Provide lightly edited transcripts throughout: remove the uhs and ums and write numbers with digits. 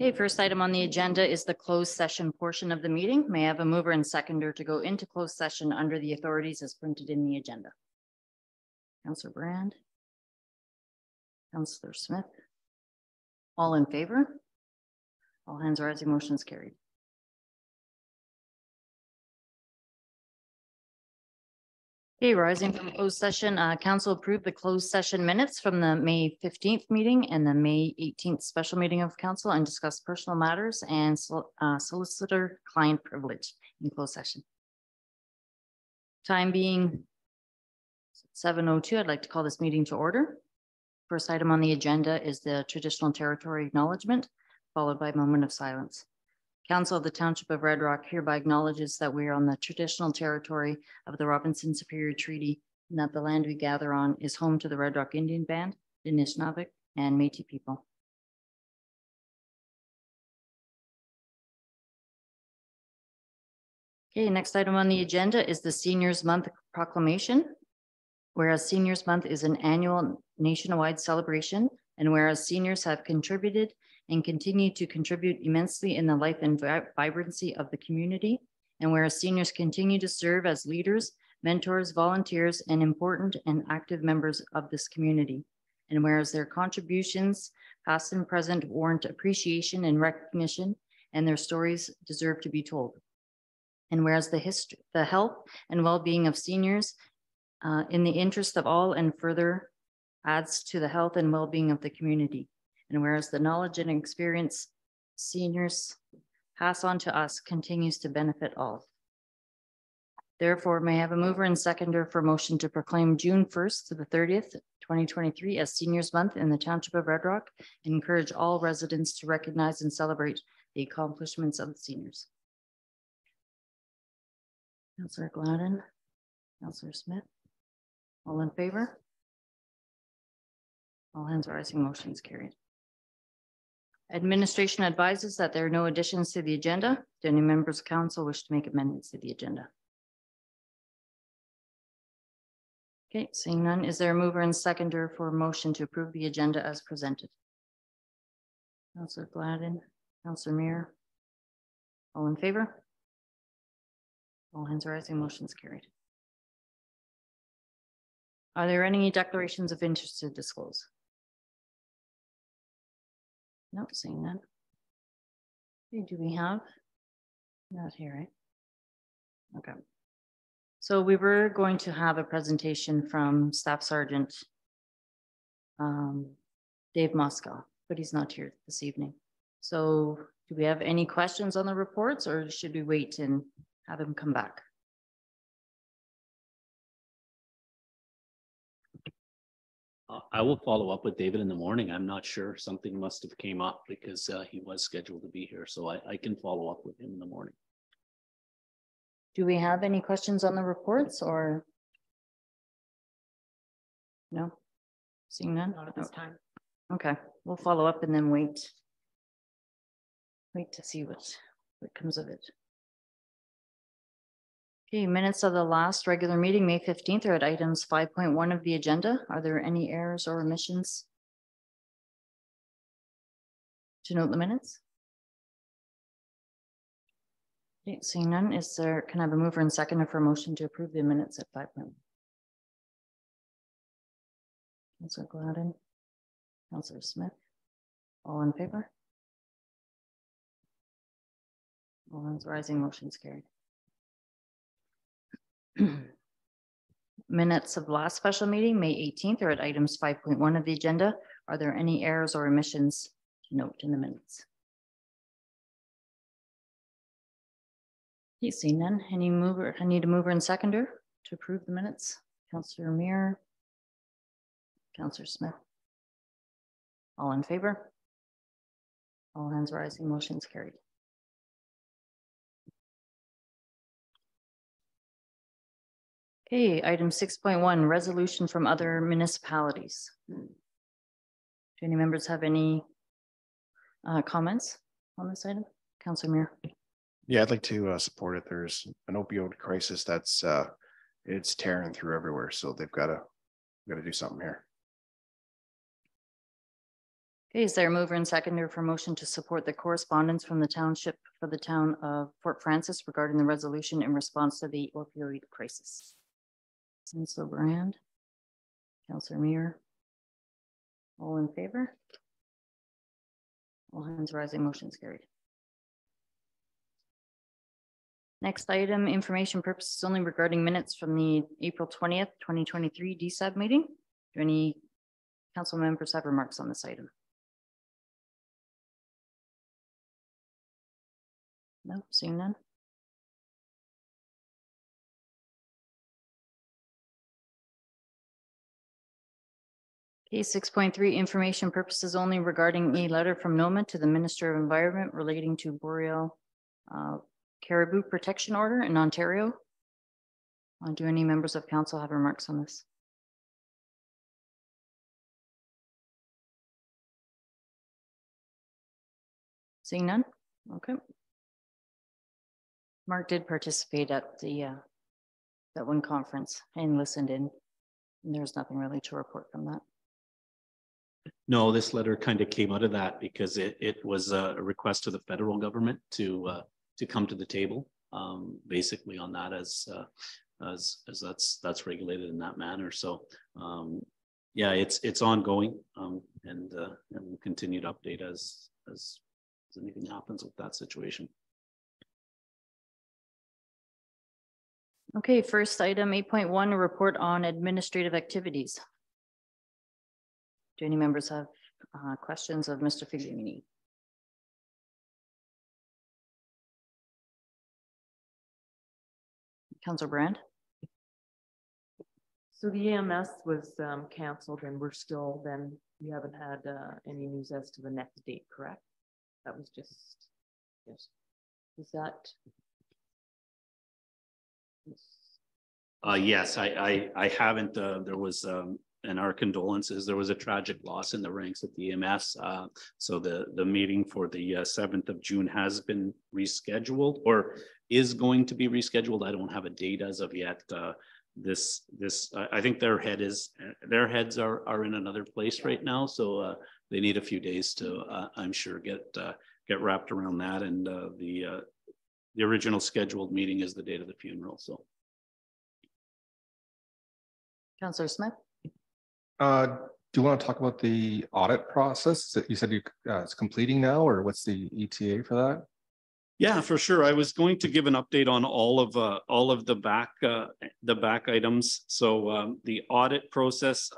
Okay, first item on the agenda is the closed session portion of the meeting. May I have a mover and seconder to go into closed session under the authorities as printed in the agenda? Councillor Brand. Councillor Smith. All in favor? All hands rising, motion is carried. Okay, rising from closed session, council approved the closed session minutes from the May 15th meeting and the May 18th special meeting of council and discussed personal matters and solicitor client privilege in closed session. Time being 7:02, I'd like to call this meeting to order. First item on the agenda is the traditional territory acknowledgement, followed by a moment of silence. Council of the Township of Red Rock hereby acknowledges that we are on the traditional territory of the Robinson Superior Treaty and that the land we gather on is home to the Red Rock Indian Band, the Anishinaabe, and Métis people. Okay, next item on the agenda is the Seniors Month proclamation. Whereas Seniors Month is an annual nationwide celebration, and whereas seniors have contributed and continue to contribute immensely in the life and vibrancy of the community, and whereas seniors continue to serve as leaders, mentors, volunteers, and important and active members of this community, and whereas their contributions, past and present, warrant appreciation and recognition, and their stories deserve to be told. And whereas the health and well-being of seniors in the interest of all and further adds to the health and well-being of the community. And whereas the knowledge and experience seniors pass on to us continues to benefit all. Therefore, may I have a mover and seconder for motion to proclaim June 1st to the 30th, 2023 as Seniors Month in the Township of Red Rock and encourage all residents to recognize and celebrate the accomplishments of the seniors. Councillor Gladden, Councillor Smith, all in favor? All hands rising, motion is carried. Administration advises that there are no additions to the agenda. Do any members of council wish to make amendments to the agenda? Okay, seeing none, is there a mover and seconder for a motion to approve the agenda as presented? Councillor Gladden, Councillor Muir, all in favor? All hands rising, motion is carried. Are there any declarations of interest to disclose? No, seeing none. Okay, do we have? Not here, right? Okay. So we were going to have a presentation from Staff Sergeant Dave Moscow, but he's not here this evening. So do we have any questions on the reports or should we wait and have him come back? I will follow up with David in the morning. I'm not sure. Something must have came up because he was scheduled to be here. So I can follow up with him in the morning. Do we have any questions on the reports or? No? Seeing none? Not at this time. Okay, we'll follow up and then wait to see what comes of it. Okay, minutes of the last regular meeting, May 15th, are at items 5.1 of the agenda. Are there any errors or omissions to note the minutes? Okay, seeing none, can I have a mover and seconder for a motion to approve the minutes at 5.1? Councillor Gladden, Councillor Smith, all in favor? All hands rising, motion's carried. Minutes of last special meeting, May 18th, are at items 5.1 of the agenda. Are there any errors or omissions to note in the minutes? You see none. I need a mover and seconder to approve the minutes. Councillor Muir, Councillor Smith. All in favor? All hands rising, motion's carried. Okay, item 6.1, resolution from other municipalities. Do any members have any comments on this item? Councillor Muir. Yeah, I'd like to support it. There's an opioid crisis that's it's tearing through everywhere, so they've got to do something here. Okay, is there a mover and seconder for motion to support the correspondence from the township for the town of Fort Francis regarding the resolution in response to the opioid crisis? Councillor Brand, Councillor Muir. All in favor? All hands rising, motion is carried. Next item, information purposes only regarding minutes from the April 20th, 2023 DSAB meeting. Do any council members have remarks on this item? No, seeing none. Okay, 6.3, information purposes only regarding a letter from NOMA to the Minister of Environment relating to boreal caribou protection order in Ontario. Do any members of council have remarks on this? Seeing none? Okay. Mark did participate at the that one conference and listened in. And there's nothing really to report from that. No, this letter kind of came out of that because it was a request to the federal government to come to the table, basically on that as that's regulated in that manner. So yeah, it's ongoing, and we'll continue to update as anything happens with that situation. Okay, first item 8.1, a report on administrative activities. Do any members have questions of Mr. Figuerini? Councillor Brand. So the EMS was canceled and we're still, then you haven't had any news as to the next date, correct? That was just, yes. Is that? Yes, I haven't, there was, and our condolences, there was a tragic loss in the ranks at the EMS. So the meeting for the 7th of June has been rescheduled or is going to be rescheduled. I don't have a date as of yet. I think their heads are in another place right now. So they need a few days to, I'm sure, get wrapped around that. And the original scheduled meeting is the date of the funeral. So. Councillor Smith. Do you want to talk about the audit process that you said it's completing now, or what's the ETA for that? Yeah, for sure. I was going to give an update on all of the back items. So the audit process,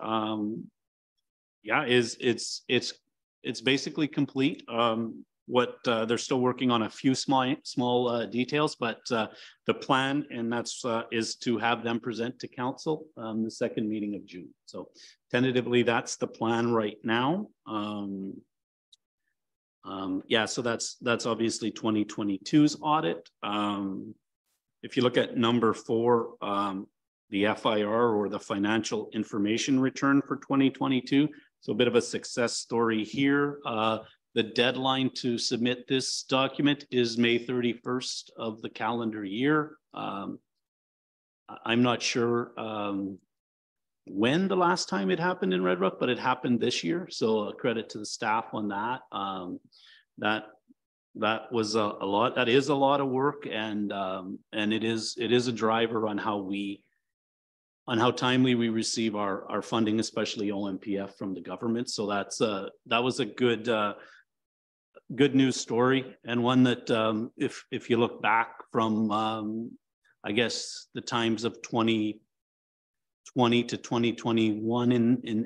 yeah, it's basically complete. They're still working on a few small details, but the plan, and that's is to have them present to council the second meeting of June. So tentatively, that's the plan right now. Yeah, so that's obviously 2022's audit. If you look at number 4, the FIR, or the financial information return for 2022, so a bit of a success story here. The deadline to submit this document is May 31st of the calendar year. I'm not sure when the last time it happened in Red Rock, but it happened this year. So credit to the staff on that. That was a lot. That is a lot of work, and it is a driver on how timely we receive our funding, especially OMPF from the government. So that was a good news story, and one that if you look back from I guess the times of 2020 to 2021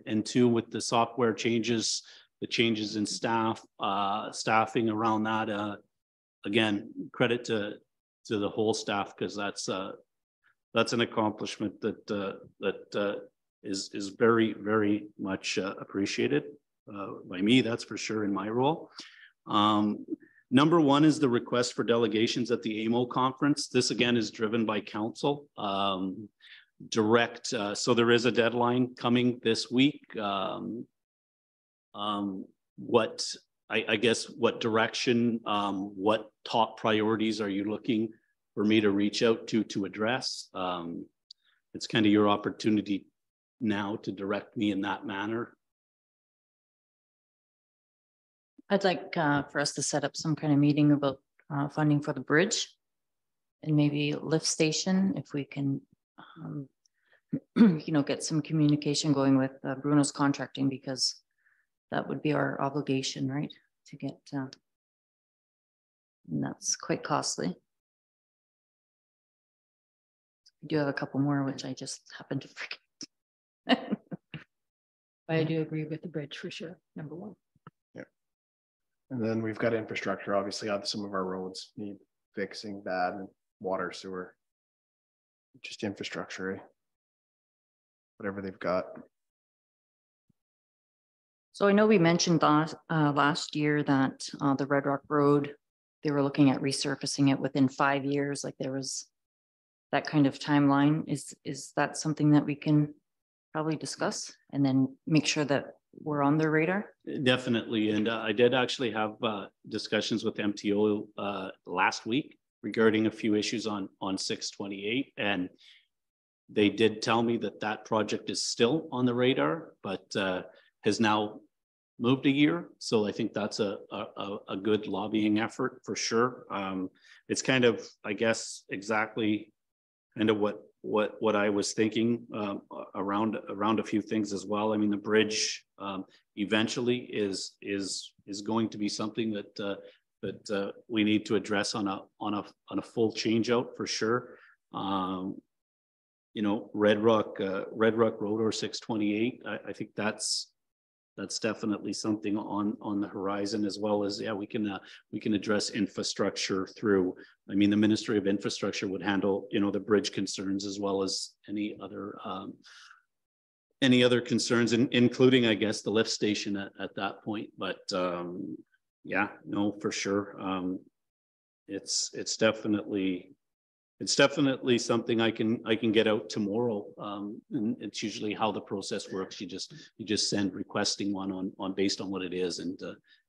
and 2 with the software changes, the changes in staffing around that, again, credit to the whole staff, because that's an accomplishment that is very, very much appreciated by me, that's for sure, in my role. Number 1 is the request for delegations at the AMO conference. This again is driven by council. So there is a deadline coming this week. I guess what direction, what top priorities are you looking for me to reach out to address? It's kind of your opportunity now to direct me in that manner. I'd like for us to set up some kind of meeting about funding for the bridge and maybe lift station, if we can, you know, get some communication going with Bruno's contracting, because that would be our obligation, right? To get, and that's quite costly. We do have a couple more, which I just happened to forget. I do agree with the bridge for sure, number one. And then we've got infrastructure, obviously, some of our roads need fixing bad, and water, sewer. Just infrastructure, eh? Whatever they've got. So I know we mentioned last year that the Red Rock Road, they were looking at resurfacing it within 5 years, like there was that kind of timeline. Is that something that we can probably discuss and then make sure that we're on their radar? Definitely. And I did actually have discussions with MTO last week regarding a few issues on 628. And they did tell me that that project is still on the radar, but has now moved a year. So I think that's a good lobbying effort for sure. It's kind of, I guess, exactly kind of what I was thinking around a few things as well. I mean, the bridge eventually is going to be something that we need to address on a full change out for sure. You know, Red Rock Road or 628. I think that's definitely something on the horizon, as well as, yeah, we can address infrastructure through, I mean, the Ministry of Infrastructure would handle, you know, the bridge concerns as well as any other concerns, including, I guess, the lift station at that point. But yeah, no, for sure. It's definitely something I can get out tomorrow. And it's usually how the process works. You just send requesting one on based on what it is, and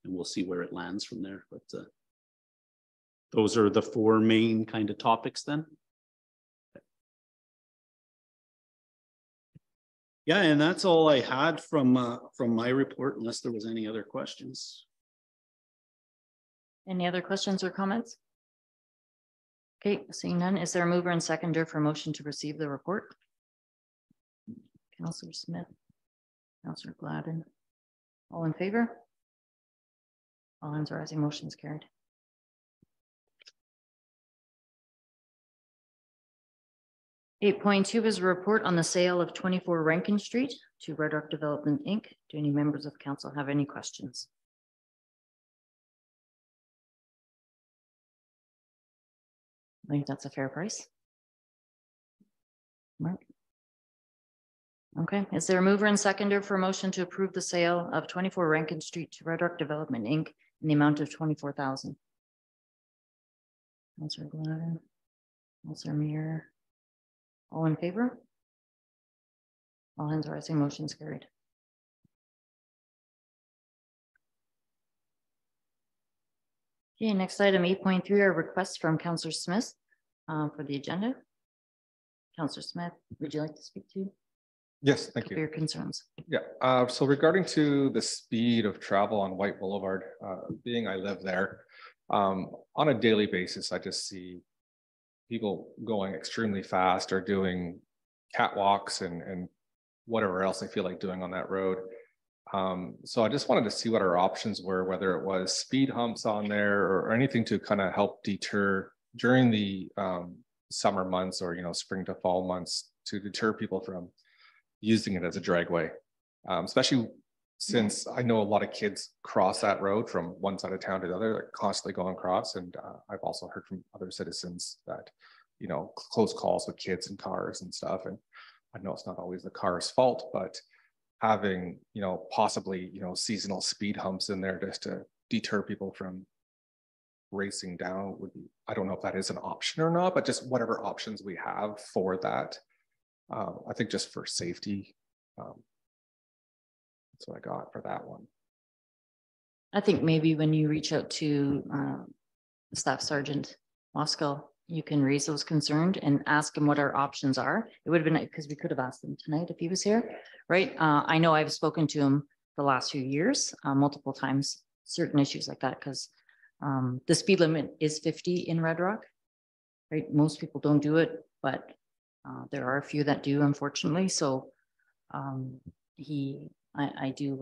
we'll see where it lands from there. But those are the 4 main kind of topics then. Yeah, and that's all I had from my report, unless there was any other questions. Any other questions or comments? Okay, seeing none, is there a mover and seconder for motion to receive the report? Councillor Smith, Councillor Gladden, all in favor? All hands are rising, motion is carried. .2 is a report on the sale of 24 Rankin Street to Red Rock Development Inc. Do any members of council have any questions? I think that's a fair price. Right. Okay, is there a mover and seconder for a motion to approve the sale of 24 Rankin Street to Red Rock Development Inc. in the amount of $24,000? Councillor Gladden, Councillor Muir, all in favor? All hands are rising, motion's carried. Okay, next item 8.3 are requests from Councillor Smith for the agenda. Councillor Smith, would you like to speak to? Yes, thank you. Your concerns. Yeah, so regarding to the speed of travel on White Boulevard, being I live there, on a daily basis, I just see people going extremely fast or doing catwalks and whatever else they feel like doing on that road. So I just wanted to see what our options were, whether it was speed humps on there or anything to kind of help deter during the summer months, or, you know, spring to fall months, to deter people from using it as a dragway, especially since I know a lot of kids cross that road from one side of town to the other, like constantly going across. And I've also heard from other citizens that, you know, close calls with kids and cars and stuff. And I know it's not always the car's fault, but having, you know, possibly, you know, seasonal speed humps in there just to deter people from racing down would be, I don't know if that is an option or not, but just whatever options we have for that. I think just for safety, that's what I got for that one. I think maybe when you reach out to Staff Sergeant Moscow, you can raise those concerns and ask him what our options are. It would have been, because we could have asked him tonight if he was here, right? I know I've spoken to him the last few years, multiple times certain issues like that, because the speed limit is 50 in Red Rock, right? Most people don't do it, but there are a few that do, unfortunately. So I do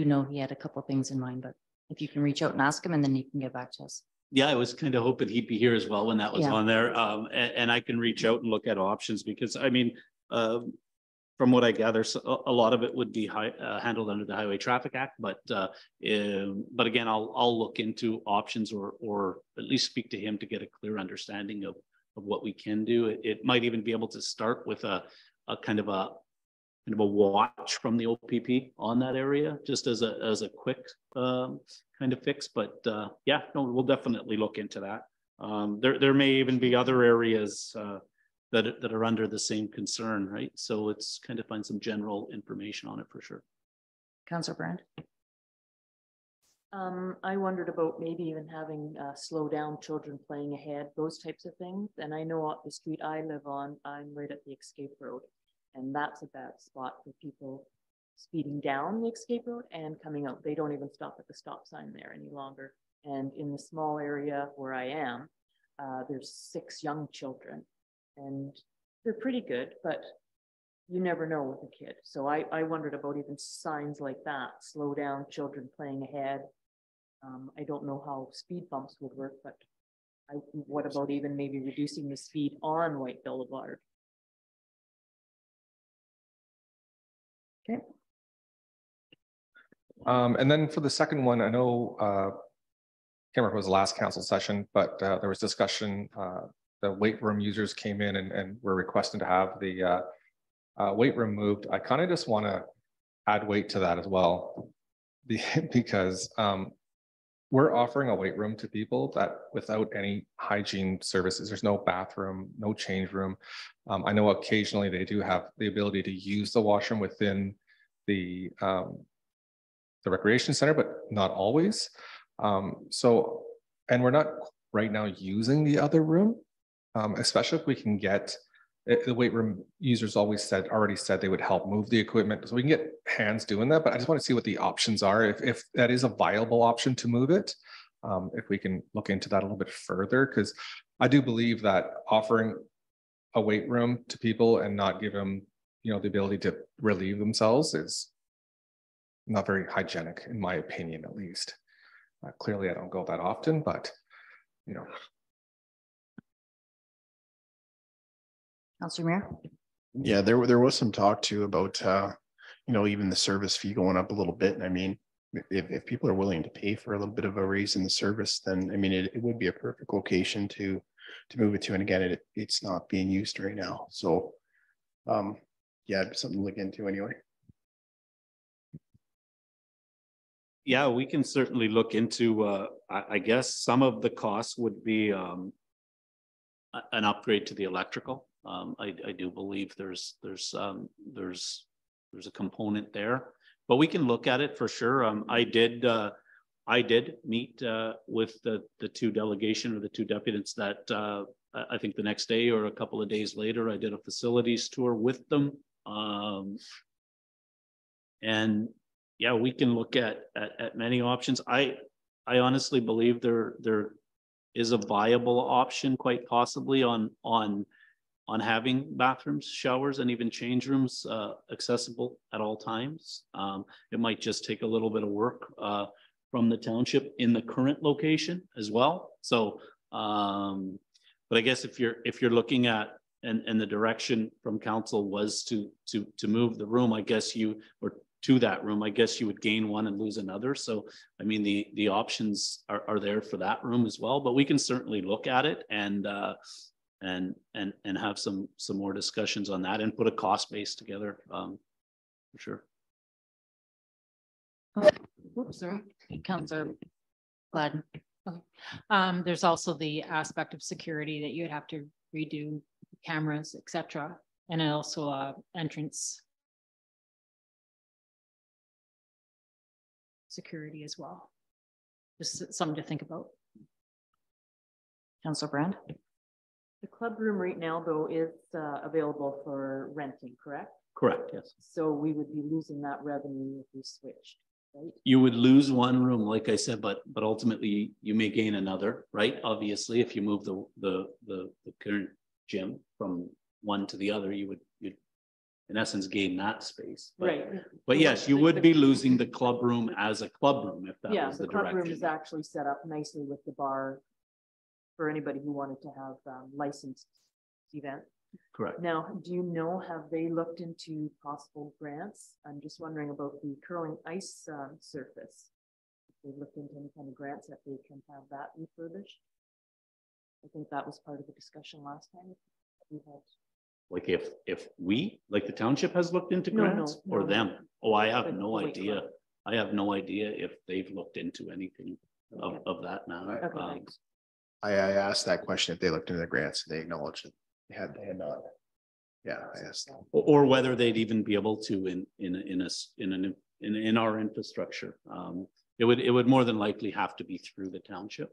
know he had a couple things in mind, but if you can reach out and ask him, and then he can get back to us. Yeah, I was kind of hoping he'd be here as well when that was Yeah. on there. And I can reach out and look at options, because I mean, from what I gather, a lot of it would be handled under the Highway Traffic Act, but again, I'll look into options, or at least speak to him to get a clear understanding of what we can do. It might even be able to start with a kind of a watch from the OPP on that area, just as a quick kind of fix. But yeah, no, we'll definitely look into that. There may even be other areas that are under the same concern, right? So it's kind of find some general information on it for sure. Councillor Brand. I wondered about maybe even having slow down children playing ahead, those types of things. And I know the street I live on, I'm right at the Escape Road, and that's a bad spot for people speeding down the Escape Road and coming out. They don't even stop at the stop sign there any longer. And in the small area where I am, there's 6 young children, and they're pretty good, but you never know with a kid. So I wondered about even signs like that, slow down children playing ahead. I don't know how speed bumps would work, but what about even maybe reducing the speed on White Boulevard? Okay. And then for the second one, I know, can't remember if it was the last council session, but there was discussion, the weight room users came in and were requesting to have the weight room moved. I kind of just want to add weight to that as well, because we're offering a weight room to people that without any hygiene services. There's no bathroom, no change room. I know occasionally they do have the ability to use the washroom within the recreation center, but not always. And we're not right now using the other room, especially if we can get the weight room users already said they would help move the equipment, so we can get hands doing that. But I just want to see what the options are, if that is a viable option to move it, if we can look into that a little bit further, because I do believe that offering a weight room to people and not give them, the ability to relieve themselves is not very hygienic, in my opinion, at least. Clearly, I don't go that often, but Councillor Mayor. Yeah, there was some talk too about even the service fee going up a little bit. And I mean, if people are willing to pay for a little bit of a raise in the service, then I mean it would be a perfect location to move it to. And again, it's not being used right now. So yeah, something to look into anyway. Yeah, we can certainly look into, I guess some of the costs would be an upgrade to the electrical. I do believe there's a component there, but we can look at it for sure. I did meet with the 2 delegation, or the 2 deputies that I think the next day or a couple of days later, I did a facilities tour with them. And yeah, we can look at many options. I honestly believe there is a viable option, quite possibly, on having bathrooms, showers, and even change rooms accessible at all times. It might just take a little bit of work from the township in the current location as well. So, but I guess if you're looking at, and the direction from council was to move the room, I guess to that room, I guess you would gain one and lose another. So, I mean, the options are there for that room as well, but we can certainly look at it and have some more discussions on that and put a cost base together, for sure. Oops, sorry. Councillor Gladden. There's also the aspect of security that you would have to redo cameras, etc., and also entrance security as well. Just something to think about. Councillor Brand. The club room right now, though, is available for renting, correct? Correct, yes. So we would be losing that revenue if we switched. right? You would lose one room, like I said, but ultimately you may gain another, right? Obviously, if you move the current gym from one to the other, you'd in essence gain that space. But, Right. But So yes, what's you the- would be losing the club room as a club room if that Yeah, was the the club room direction. is actually set up nicely with the bar for anybody who wanted to have licensed event. Correct. Now, do you know, have they looked into possible grants? I'm just wondering about the curling ice surface. If they looked into any kind of grants that they can have that refurbished. I think that was part of the discussion last time. We had. Like if we, like the township has looked into No, grants no, or no. them? Oh, I have Like no the weight idea. club. I have no idea if they've looked into anything of that now. Okay, thanks. I asked that question if they looked into the grants, and they acknowledged it. They had not. Yeah, I asked. Or whether they'd even be able to in our infrastructure. It would more than likely have to be through the township.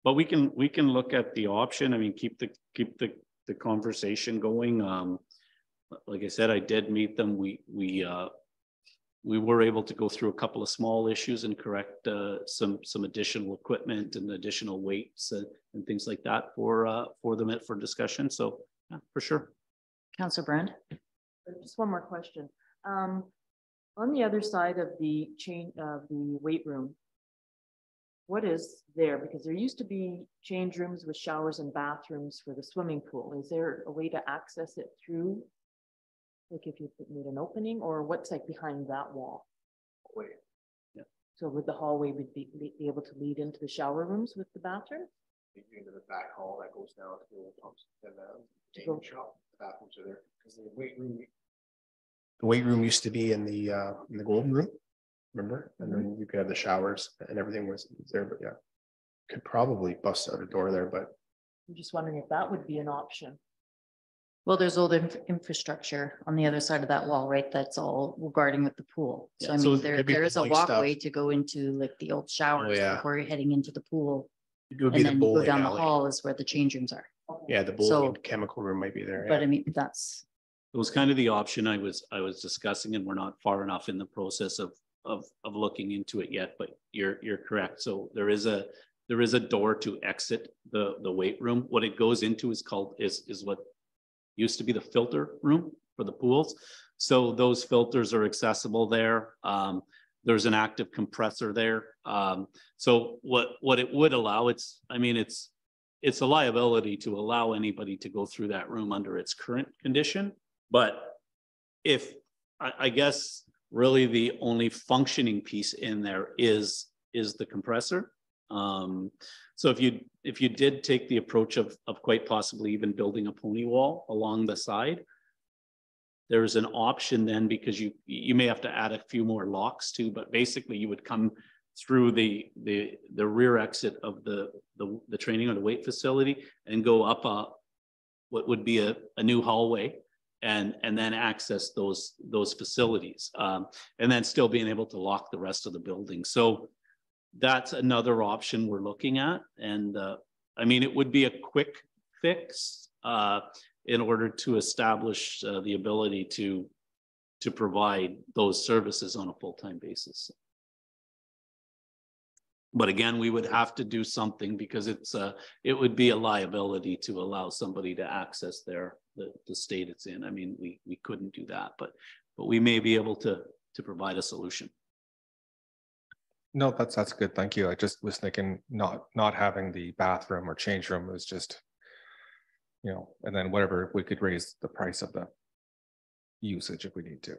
But we can look at the option. I mean, keep the conversation going. Like I said, I did meet them. We were able to go through a couple of small issues and correct some additional equipment and additional weights and things like that for them for discussion. So yeah, for sure. Councillor Brand. Just one more question. On the other side of the chain of the weight room, what is there? Because there used to be change rooms with showers and bathrooms for the swimming pool. Is there a way to access it through? Like if you made an opening, or what's like behind that wall? Yeah. So would the hallway would be able to lead into the shower rooms with the bathroom? Into the back hall that goes down to the old pumps and the go- shop. The bathrooms are there because the weight room. The weight room used to be in the golden room, remember? And then you could have the showers and everything was there, but yeah. Could probably bust out a door there, but I'm just wondering if that would be an option. Well, there's old infrastructure on the other side of that wall, right? That's all regarding with the pool. So Yeah, I so mean, it there could be is a pulling stuff. walkway to go into like the old showers yeah. before you're heading into the pool. it would be And the then you go bowling down the alley. hall is where the change rooms are. Yeah, the bowling chemical room might be there. But Yeah. I mean, that's, It was kind of the option I was discussing, and we're not far enough in the process of looking into it yet, but you're correct. So there is a door to exit the weight room. What it goes into is what used to be the filter room for the pools. So those filters are accessible there. There's an active compressor there. So what it would allow, it's a liability to allow anybody to go through that room under its current condition. But if I guess really the only functioning piece in there is the compressor. So if you did take the approach of quite possibly even building a pony wall along the side, there's an option then, because you may have to add a few more locks too, but basically you would come through the rear exit of the training or the weight facility and go up what would be a new hallway and then access those facilities, and then still being able to lock the rest of the building. So that's another option we're looking at. And I mean, it would be a quick fix in order to establish the ability to provide those services on a full-time basis. But again, we would have to do something, because it would be a liability to allow somebody to access the state it's in. I mean, we couldn't do that, but we may be able to provide a solution. No, that's good. Thank you. I just was thinking not having the bathroom or change room was just, and then whatever, we could raise the price of the usage if we need to.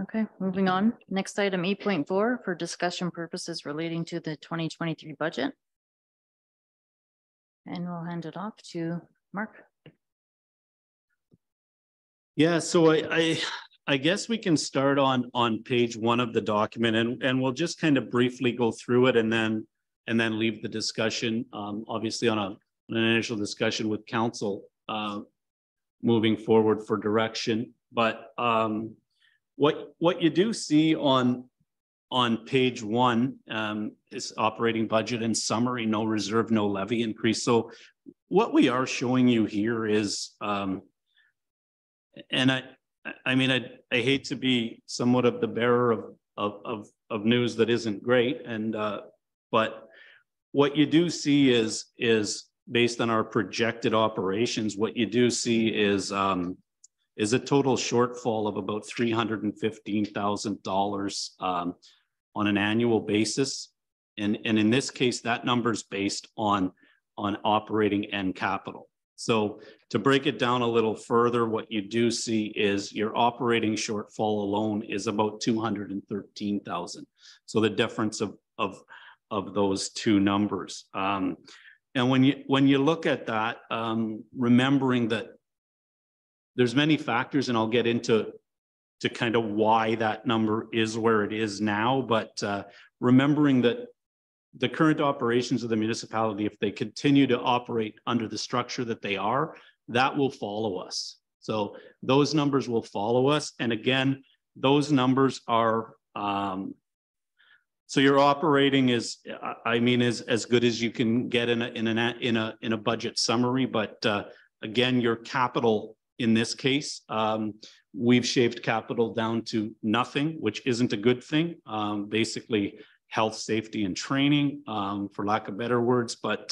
okay, moving on. Next item, 8.4 for discussion purposes relating to the 2023 budget. And we'll hand it off to Mark. Yeah, so I guess we can start on page 1 of the document, and we'll just kind of briefly go through it and then leave the discussion, obviously on an initial discussion with council moving forward for direction. But what you do see on page 1 is operating budget and summary, no reserve, no levy increase. So what we are showing you here is, and I mean, I hate to be somewhat of the bearer of news that isn't great, and but what you do see is based on our projected operations, what you do see is a total shortfall of about $315,000 on an annual basis, and in this case, that number is based on operating and capital. So to break it down a little further, what you do see is your operating shortfall alone is about $213,000. So the difference of those two numbers. And when you look at that, remembering that there's many factors, and I'll get into kind of why that number is where it is now, but remembering that the current operations of the municipality, if they continue to operate under the structure that they are, that will follow us. So those numbers will follow us. And again, those numbers are, so your operating is, I mean, is as good as you can get in a budget summary. But again, your capital in this case, we've shaved capital down to nothing, which isn't a good thing. Basically, health, safety, and training, for lack of better words. But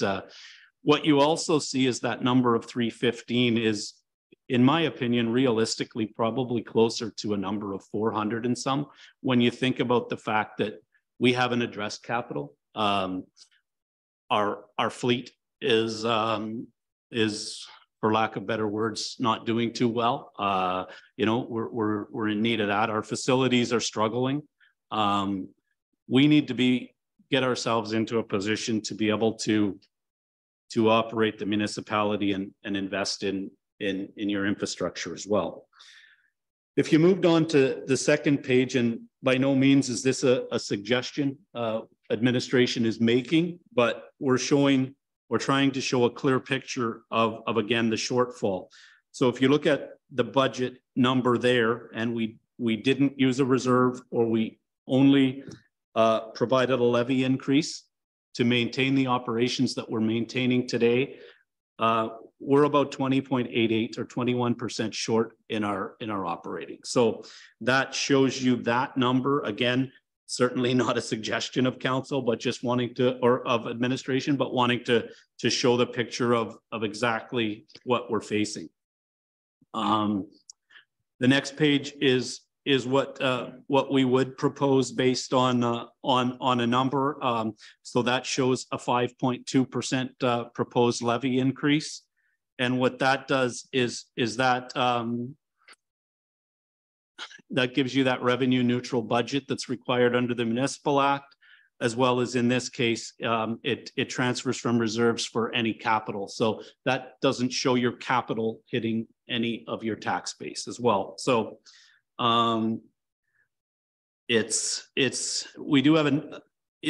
what you also see is that number of 315 is, in my opinion, realistically, probably closer to a number of 400 and some, when you think about the fact that we haven't addressed capital. Our fleet is, for lack of better words, not doing too well. You know, we're in need of that. Our facilities are struggling. We need to get ourselves into a position to be able to operate the municipality and invest in your infrastructure as well. If you moved on to the second page, and by no means is this a suggestion administration is making, but we're trying to show a clear picture of again, the shortfall. So if you look at the budget number there, and we didn't use a reserve, or we only provided a levy increase to maintain the operations that we're maintaining today, we're about 20.88 or 21% short in our operating. So that shows you that number. Again, certainly not a suggestion of council, but just wanting to, or of administration, but wanting to show the picture of exactly what we're facing. The next page is what we would propose based on a number. So that shows a 5.2% proposed levy increase, and what that does is that that gives you that revenue neutral budget that's required under the Municipal Act, as well as in this case, it transfers from reserves for any capital. So that doesn't show your capital hitting any of your tax base as well. So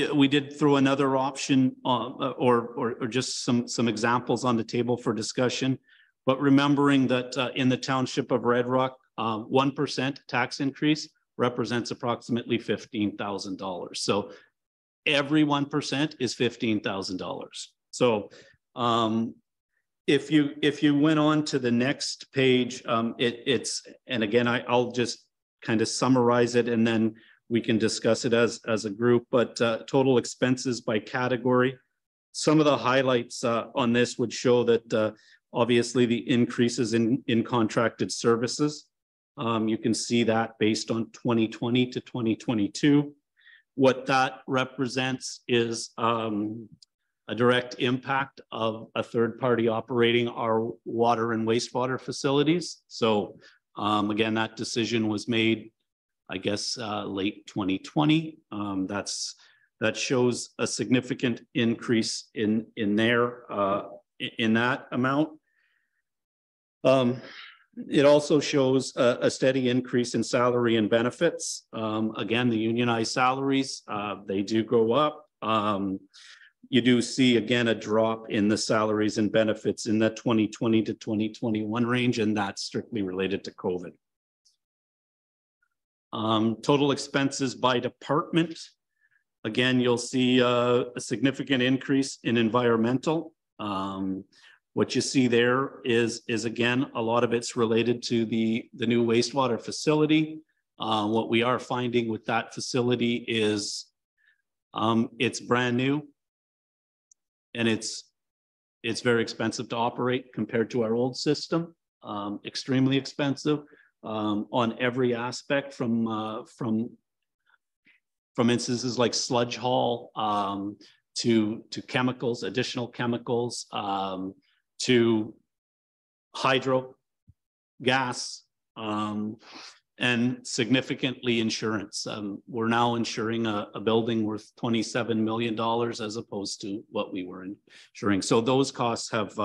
we did throw another option or just some examples on the table for discussion, but remembering that in the township of Red Rock, 1% tax increase represents approximately $15,000. So every 1% is $15,000. So if you went on to the next page, and again, I'll just kind of summarize it, and then we can discuss it as a group, but total expenses by category. Some of the highlights on this would show that obviously the increases in contracted services. You can see that based on 2020 to 2022. What that represents is a direct impact of a third party operating our water and wastewater facilities. So again, that decision was made, I guess, late 2020. That shows a significant increase in that amount. It also shows a steady increase in salary and benefits. Again, the unionized salaries, they do go up. You do see, again, a drop in the salaries and benefits in the 2020 to 2021 range, and that's strictly related to COVID. Total expenses by department. Again, you'll see a significant increase in environmental. What you see there is again, a lot of it's related to the new wastewater facility. What we are finding with that facility is it's brand new and it's very expensive to operate compared to our old system, extremely expensive on every aspect from instances like sludge haul to chemicals, additional chemicals, to hydro, gas, and significantly insurance. We're now insuring a building worth $27 million as opposed to what we were insuring. So those costs have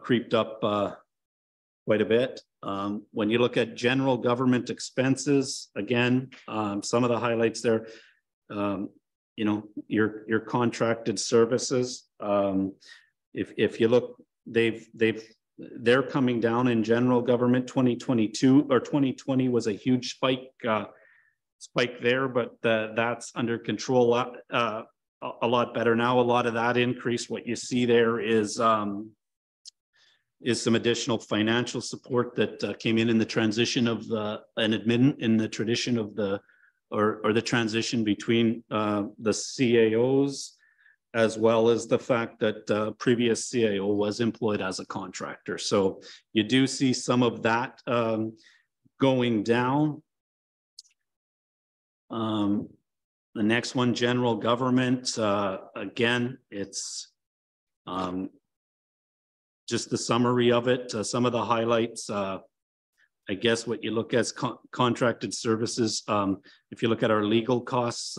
creeped up quite a bit. When you look at general government expenses, again, some of the highlights there, you know, your contracted services. If you look, they're coming down in general government. 2022 or 2020 was a huge spike there, but that's under control a lot better now. A lot of that increase, what you see there is some additional financial support that came in the transition of in the tradition of the transition between the CAOs, as well as the fact that previous CAO was employed as a contractor. So you do see some of that going down. The next one, general government, again, it's just the summary of it. Some of the highlights, I guess what you look at contracted services, if you look at our legal costs,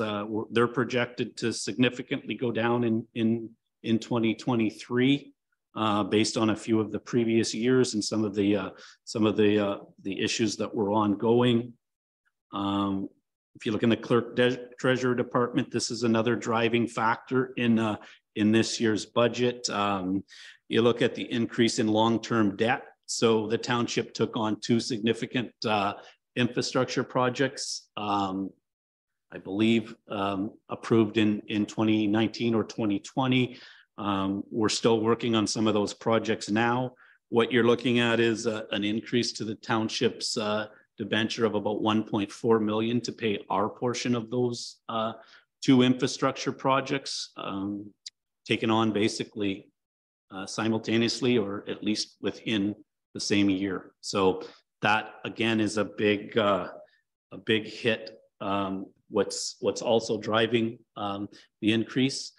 they're projected to significantly go down in 2023 based on a few of the previous years and some of the issues that were ongoing. If you look in the clerk treasurer department, this is another driving factor in this year's budget. You look at the increase in long-term debt. So the township took on two significant infrastructure projects, I believe approved in 2019 or 2020. We're still working on some of those projects now. What you're looking at is an increase to the township's debenture of about 1.4 million to pay our portion of those two infrastructure projects, taken on basically simultaneously or at least within the same year. So that again is a big hit. What's also driving the increase,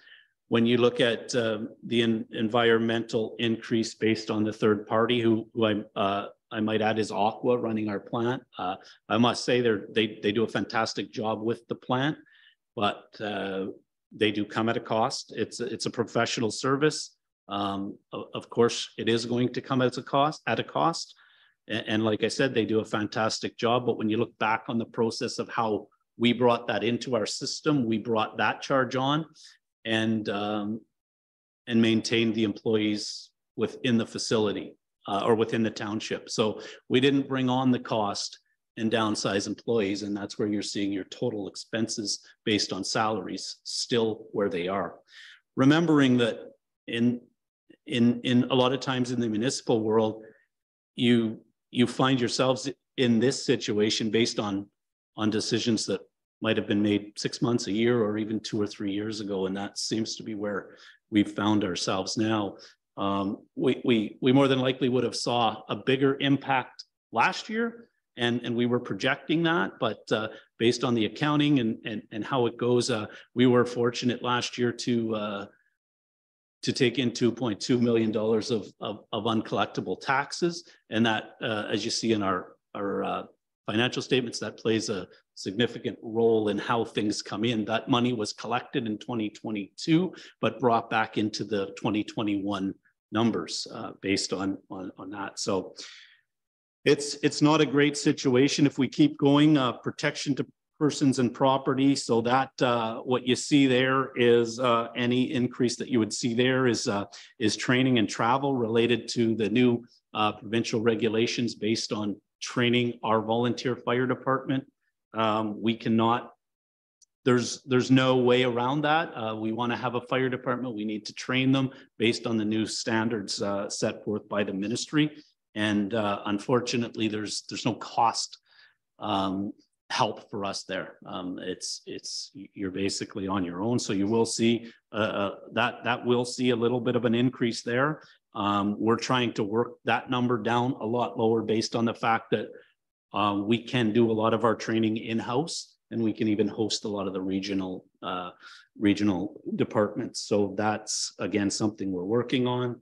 when you look at the environmental increase based on the third party, who I might add is Aqua running our plant. I must say they do a fantastic job with the plant, but they do come at a cost. It's a professional service. Of course, it is going to come at a cost. And like I said, they do a fantastic job. But when you look back on the process of how we brought that into our system, we brought that charge on and maintained the employees within the facility or within the township. So we didn't bring on the cost and downsize employees. And that's where you're seeing your total expenses based on salaries still where they are. Remembering that in a lot of times in the municipal world, you find yourselves in this situation based on decisions that might have been made 6 months, a year, or even 2 or 3 years ago. And that seems to be where we've found ourselves now. We more than likely would have saw a bigger impact last year, and we were projecting that, but based on the accounting and how it goes, we were fortunate last year to take in $2.2 million of uncollectible taxes. And that, as you see in our financial statements, that plays a significant role in how things come in. That money was collected in 2022, but brought back into the 2021 numbers based on that. So it's not a great situation. If we keep going, protection to persons and property. So that what you see there is any increase that you would see there is training and travel related to the new provincial regulations based on training our volunteer fire department. We cannot there's no way around that. We want to have a fire department. We need to train them based on the new standards set forth by the ministry. And unfortunately, there's no cost help for us there. You're basically on your own. So you will see that will see a little bit of an increase there. We're trying to work that number down a lot lower based on the fact that we can do a lot of our training in-house, and we can even host a lot of the regional departments. So that's, again, something we're working on.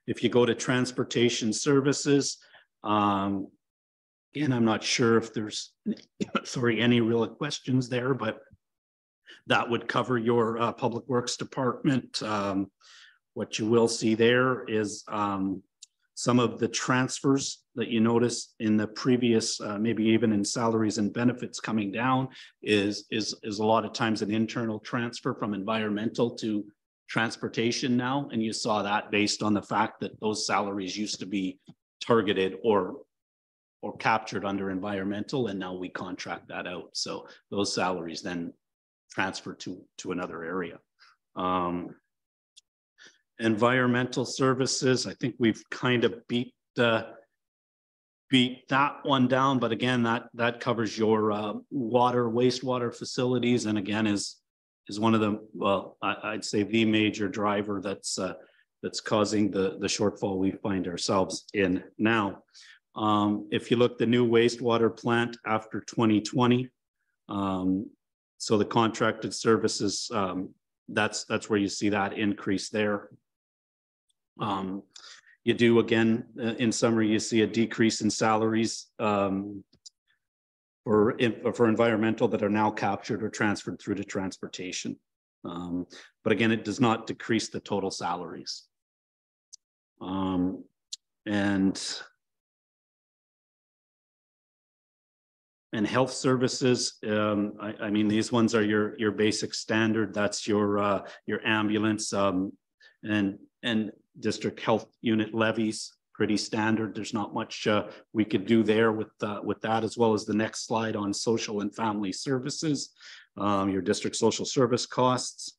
If you go to transportation services, again, I'm not sure if there's, sorry, any real questions there, but that would cover your public works department. What you will see there is some of the transfers that you notice in the previous, maybe even in salaries and benefits coming down, is a lot of times an internal transfer from environmental to transportation now. And you saw that based on the fact that those salaries used to be targeted or captured under environmental, and now we contract that out. So those salaries then transfer to another area. Environmental services, I think we've kind of beat that one down, but again, that covers your wastewater facilities, and again is one of the, well, I'd say the major driver that's causing the shortfall we find ourselves in now. If you look the new wastewater plant after 2020, so the contracted services, that's where you see that increase there. You do, again, in summary, you see a decrease in salaries for environmental that are now captured or transferred through to transportation. But again, it does not decrease the total salaries. And health services, I mean, these ones are your basic standard. That's your ambulance and district health unit levies, pretty standard. There's not much we could do there with that, as well as the next slide on social and family services, your district social service costs,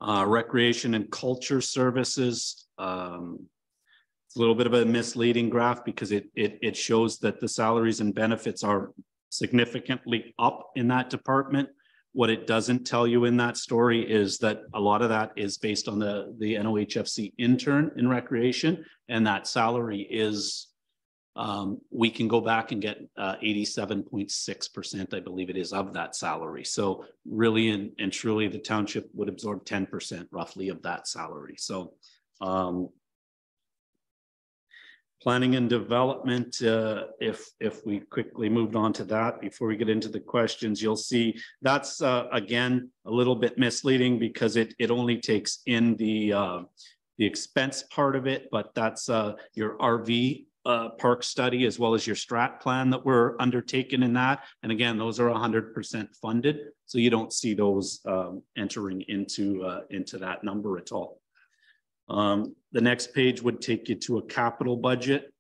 recreation and culture services. It's a little bit of a misleading graph because it shows that the salaries and benefits are significantly up in that department. What it doesn't tell you in that story is that a lot of that is based on the NOHFC intern in recreation, and that salary is, we can go back and get 87.6%, I believe it is, of that salary. So really and truly the township would absorb 10% roughly of that salary. So planning and development, if we quickly moved on to that before we get into the questions, you'll see that's again a little bit misleading because it only takes in the expense part of it, but that's your RV park study as well as your strat plan that we're undertaking in that. And again, those are 100% funded, so you don't see those entering into that number at all. The next page would take you to a capital budget.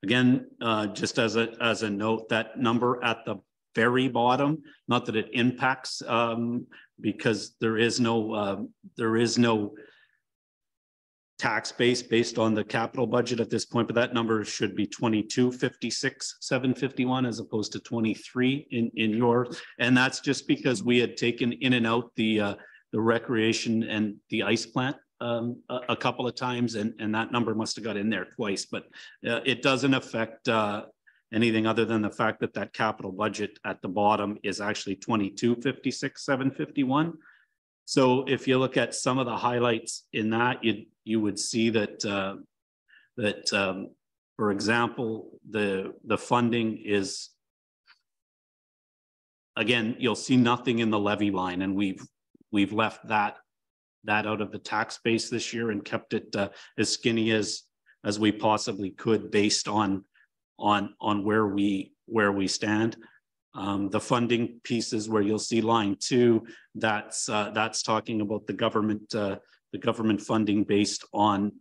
Again, just as a note, that number at the very bottom, not that it impacts because there is no tax base based on the capital budget at this point, but that number should be 22,56,751 as opposed to 23 in yours. And that's just because we had taken in and out the recreation and the ice plant a couple of times, and that number must have got in there twice, but it doesn't affect anything other than the fact that that capital budget at the bottom is actually 22,56,751. So if you look at some of the highlights in that, you would see that for example, the funding is, again, you'll see nothing in the levy line, and we've left that out of the tax base this year and kept it as skinny as we possibly could based on where we stand. The funding pieces where you'll see line 2, that's talking about the government funding based on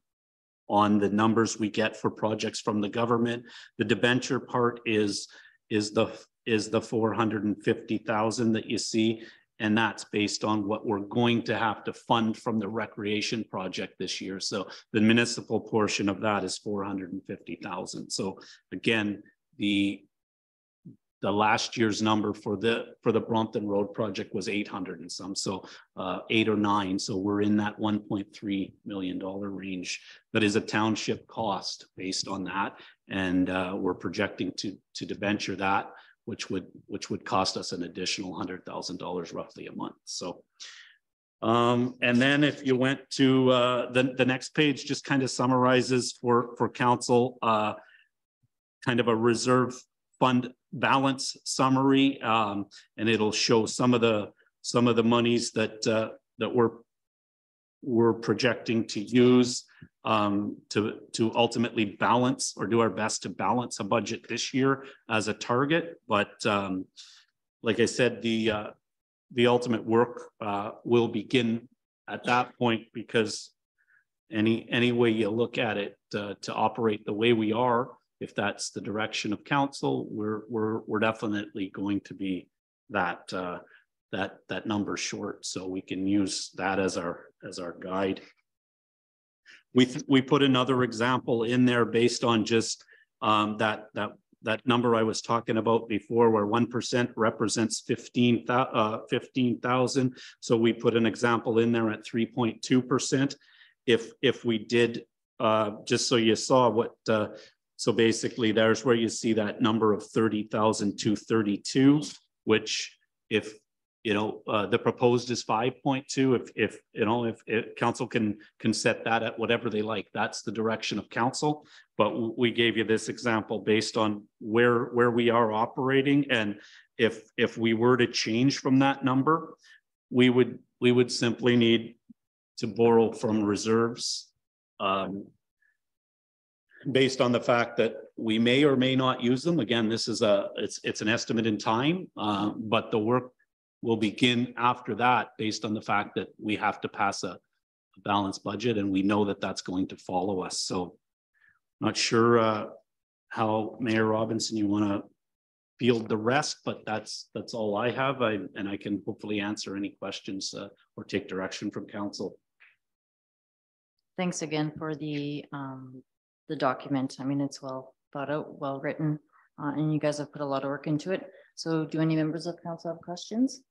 the numbers we get for projects from the government. The debenture part is the is the 450,000 that you see. And that's based on what we're going to have to fund from the recreation project this year. So the municipal portion of that is 450,000. So again, the last year's number for the Brompton Road project was 800 and some, so 8 or 9. So we're in that $1.3 million range. That is a township cost based on that, and we're projecting to debenture that, which would cost us an additional $100,000 roughly a month. So, and then if you went to the next page, just kind of summarizes for council kind of a reserve fund balance summary, and it'll show some of the monies that we're projecting to use to ultimately balance or do our best to balance a budget this year as a target. But like I said, the ultimate work will begin at that point, because any way you look at it, to operate the way we are, if that's the direction of council, we're definitely going to be that number short. So we can use that as our guide. We put another example in there based on just that number I was talking about before, where 1% represents 15,000. So we put an example in there at 3.2%. If we did, just so you saw what. So basically, there's where you see that number of 30,232, which if the proposed is 5.2. If council can set that at whatever they like, that's the direction of council. But we gave you this example based on where we are operating, and if we were to change from that number, we would simply need to borrow from reserves. Based on the fact that we may or may not use them. Again, this is it's an estimate in time, but the work will begin after that based on the fact that we have to pass a balanced budget, and we know that that's going to follow us. So not sure how, Mayor Robinson, you want to field the rest, but that's all I have. And I can hopefully answer any questions or take direction from council. Thanks again for the document. I mean, it's well thought out, well written, and you guys have put a lot of work into it. So do any members of council have questions?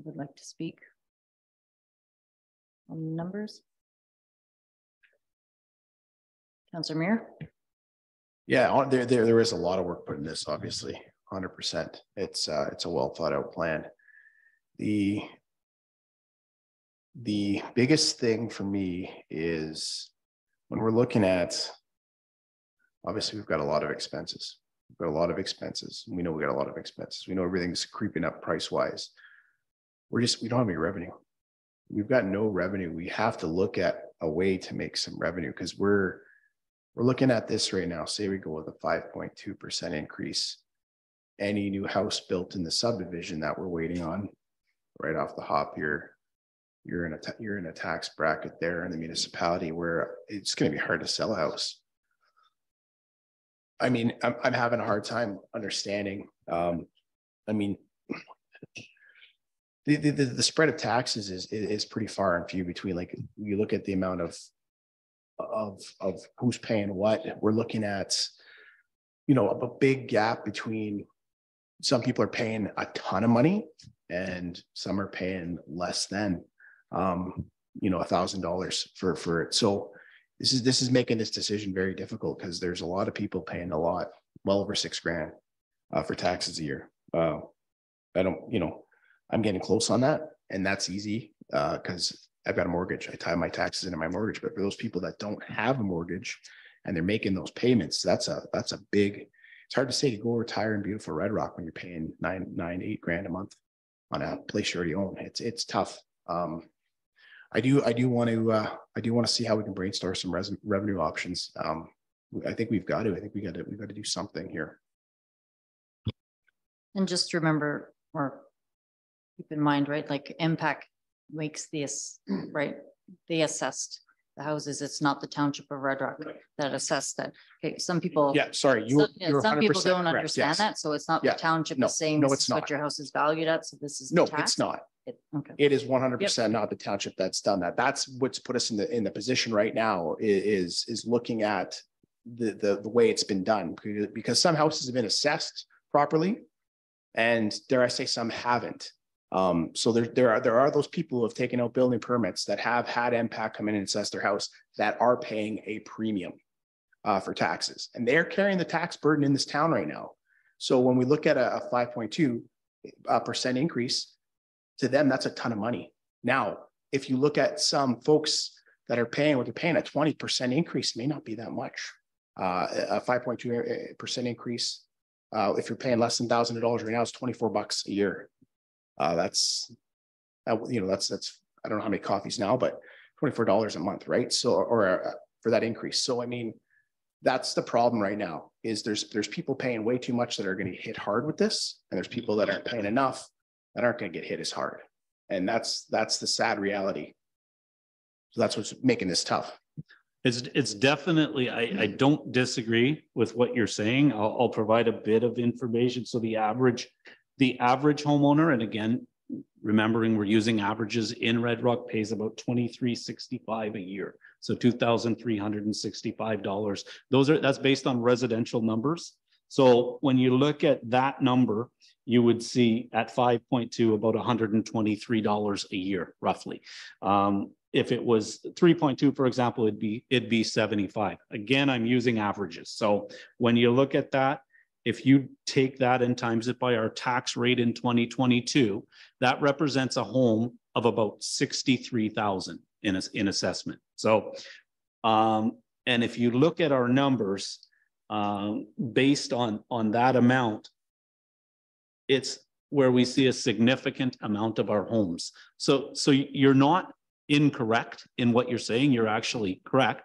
Would like to speak on numbers? Councillor Muir? Yeah, there is a lot of work put in this, obviously, 100%. It's a well thought out plan. The biggest thing for me is when we're looking at, obviously we've got a lot of expenses. We've got a lot of expenses. We know we got a lot of expenses. We know everything's creeping up price wise. We don't have any revenue. We've got no revenue. We have to look at a way to make some revenue, because we're looking at this right now. Say we go with a 5.2% increase. Any new house built in the subdivision that we're waiting on, right off the hop, you're in a tax bracket there in the municipality where it's going to be hard to sell a house. I mean, I'm having a hard time understanding. I mean, the spread of taxes is pretty far and few between. Like, you look at the amount of who's paying what. We're looking at, a big gap between some people are paying a ton of money and some are paying less than $1,000 for it. So this is making this decision very difficult, because there's a lot of people paying a lot, well over $6,000 for taxes a year. I'm getting close on that, and that's easy because I've got a mortgage. I tie my taxes into my mortgage. But for those people that don't have a mortgage and they're making those payments, that's a big. It's hard to say to go retire in beautiful Red Rock when you're paying $8,000 a month on a place you already own. It's tough. I do want to see how we can brainstorm some revenue options. I think we've got to. I think we got to do something here. And just remember, or keep in mind, right? Like MPAC makes this, right? They assessed the houses. It's not the township of Red Rock that assessed that. Okay, some people. Yeah, sorry, Some you're people 100% don't correct, understand yes. that, so it's not the Yeah, township no, is saying no, this it's is what not. your house is valued at, so this is. the No, tax. it's not. Okay. It is 100% not the township that's done that. That's what's put us in the position right now is looking at the way it's been done, because some houses have been assessed properly, and dare I say some haven't. So there are those people who have taken out building permits that have had MPAC come in and assess their house that are paying a premium for taxes, and they're carrying the tax burden in this town right now. So when we look at a 5.2% increase, to them, that's a ton of money. Now, if you look at some folks that are paying what they're paying, a 20% increase may not be that much. A 5.2% increase, if you're paying less than $1,000 right now, it's $24 a year. That's I don't know how many coffees now, but $24 a month, right? So, for that increase. So, I mean, that's the problem right now. Is there's people paying way too much that are going to hit hard with this, and there's people that aren't paying enough that aren't going to get hit as hard. And that's the sad reality. So that's what's making this tough. It's definitely, I don't disagree with what you're saying. I'll provide a bit of information. So the average homeowner, and again, remembering we're using averages in Red Rock, pays about $2,365 a year. So $2,365. That's based on residential numbers. So when you look at that number, you would see at 5.2 about $123 a year, roughly. If it was 3.2, for example, it'd be 75. Again, I'm using averages. So when you look at that, if you take that and times it by our tax rate in 2022, that represents a home of about $63,000 in assessment. So, and if you look at our numbers based on that amount, it's where we see a significant amount of our homes. So you're not incorrect in what you're saying. You're actually correct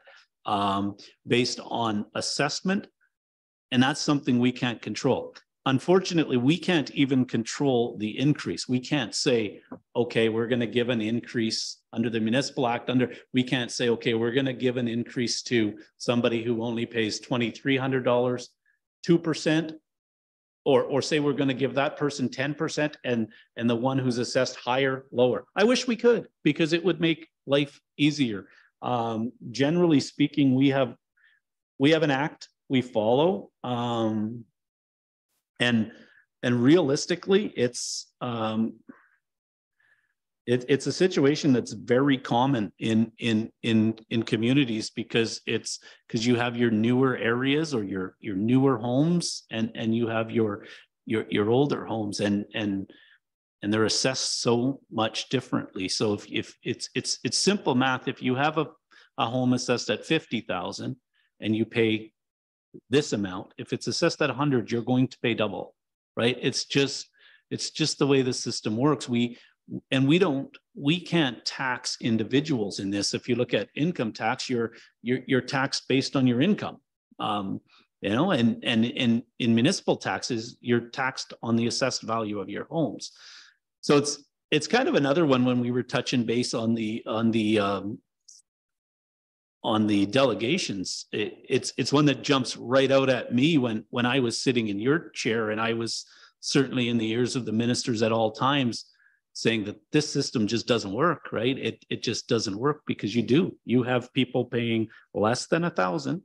based on assessment. And that's something we can't control. Unfortunately, we can't even control the increase. We can't say, okay, we're going to give an increase under the Municipal Act. We can't say, okay, we're going to give an increase to somebody who only pays $2,300, 2%. Or say we're going to give that person 10% and the one who's assessed higher, lower. I wish we could, because it would make life easier. Generally speaking, we have an act we follow, and realistically, it's a situation that's very common in communities, because you have your newer areas or your newer homes, and you have your older homes, and they're assessed so much differently. So if it's simple math, if you have a home assessed at 50,000 and you pay this amount, if it's assessed at 100, you're going to pay double, right? It's just the way the system works. We can't tax individuals in this. If you look at income tax, you're taxed based on your income, and in municipal taxes, you're taxed on the assessed value of your homes. So it's kind of another one when we were touching base on the delegations. It's one that jumps right out at me when I was sitting in your chair, and I was certainly in the ears of the ministers at all times, saying that this system just doesn't work, right? It just doesn't work, because you have people paying less than 1,000,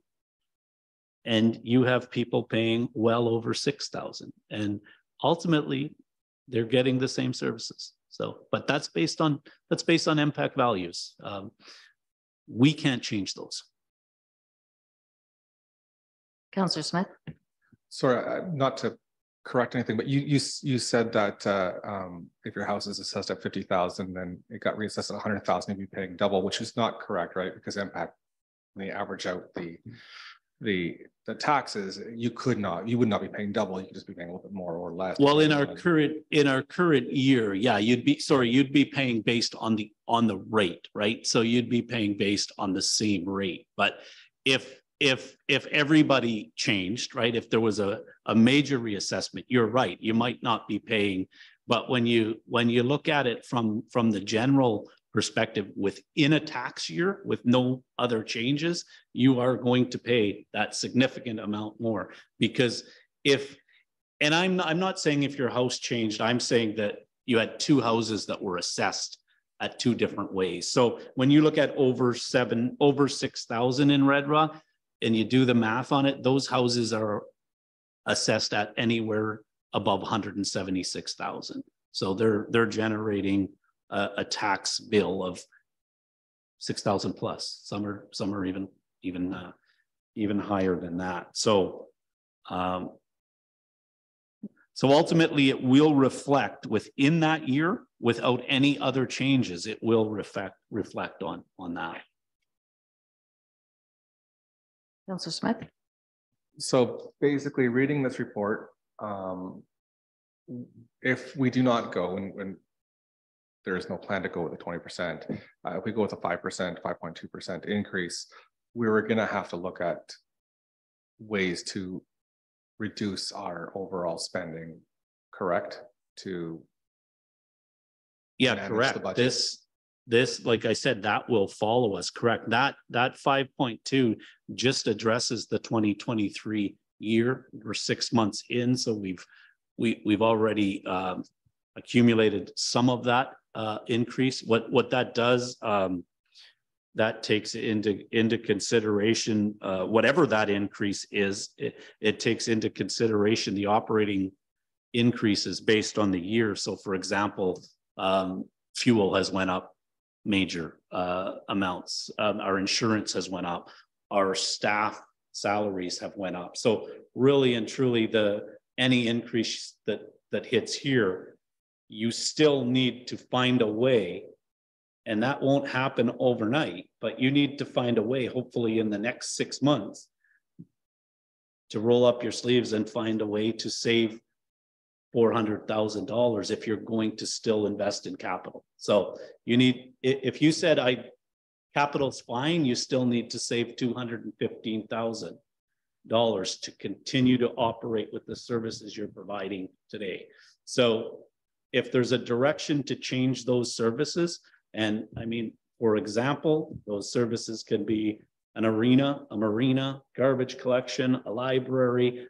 and you have people paying well over 6,000, and ultimately they're getting the same services. So, but that's based on MPAC values. We can't change those. Councillor Smith. Sorry, not to correct anything, but you said that if your house is assessed at 50,000, then it got reassessed at 100,000, you'd be paying double, which is not correct, right? Because MPAC, when they average out the taxes, you would not be paying double. You could just be paying a little bit more or less. Well, in our current year, yeah, you'd be paying based on the rate, right? So you'd be paying based on the same rate. But if everybody changed, right? If there was a major reassessment, you're right, you might not be paying. But when you look at it from the general perspective, within a tax year with no other changes, you are going to pay that significant amount more. Because and I'm not saying if your house changed, I'm saying that you had two houses that were assessed at two different ways. So when you look at over 6,000 in Red Rock and you do the math on it, those houses are assessed at anywhere above 176,000. So they're generating a tax bill of 6,000 plus. Some are even higher than that. So so ultimately, it will reflect within that year without any other changes. It will reflect on that. Councillor Smith. So basically, reading this report, if we do not go and there is no plan to go with the 20%, if we go with a 5%, 5.2% increase, we were going to have to look at ways to reduce our overall spending, correct? Yeah, correct. This, like I said, that will follow us, correct? That 5.2 just addresses the 2023 year. We're 6 months in, so we've already accumulated some of that increase. What that does, that takes into consideration whatever that increase is. It takes into consideration the operating increases based on the year. So, for example, fuel has went up major amounts. Our insurance has went up. Our staff salaries have went up. So, really and truly, any increase that hits here, you still need to find a way. And that won't happen overnight, but you need to find a way, hopefully in the next 6 months, to roll up your sleeves and find a way to save $400,000 if you're going to still invest in capital. So you need, if you said capital's fine, you still need to save $215,000 to continue to operate with the services you're providing today. So if there's a direction to change those services, and I mean, for example, those services can be an arena, a marina, garbage collection, a library,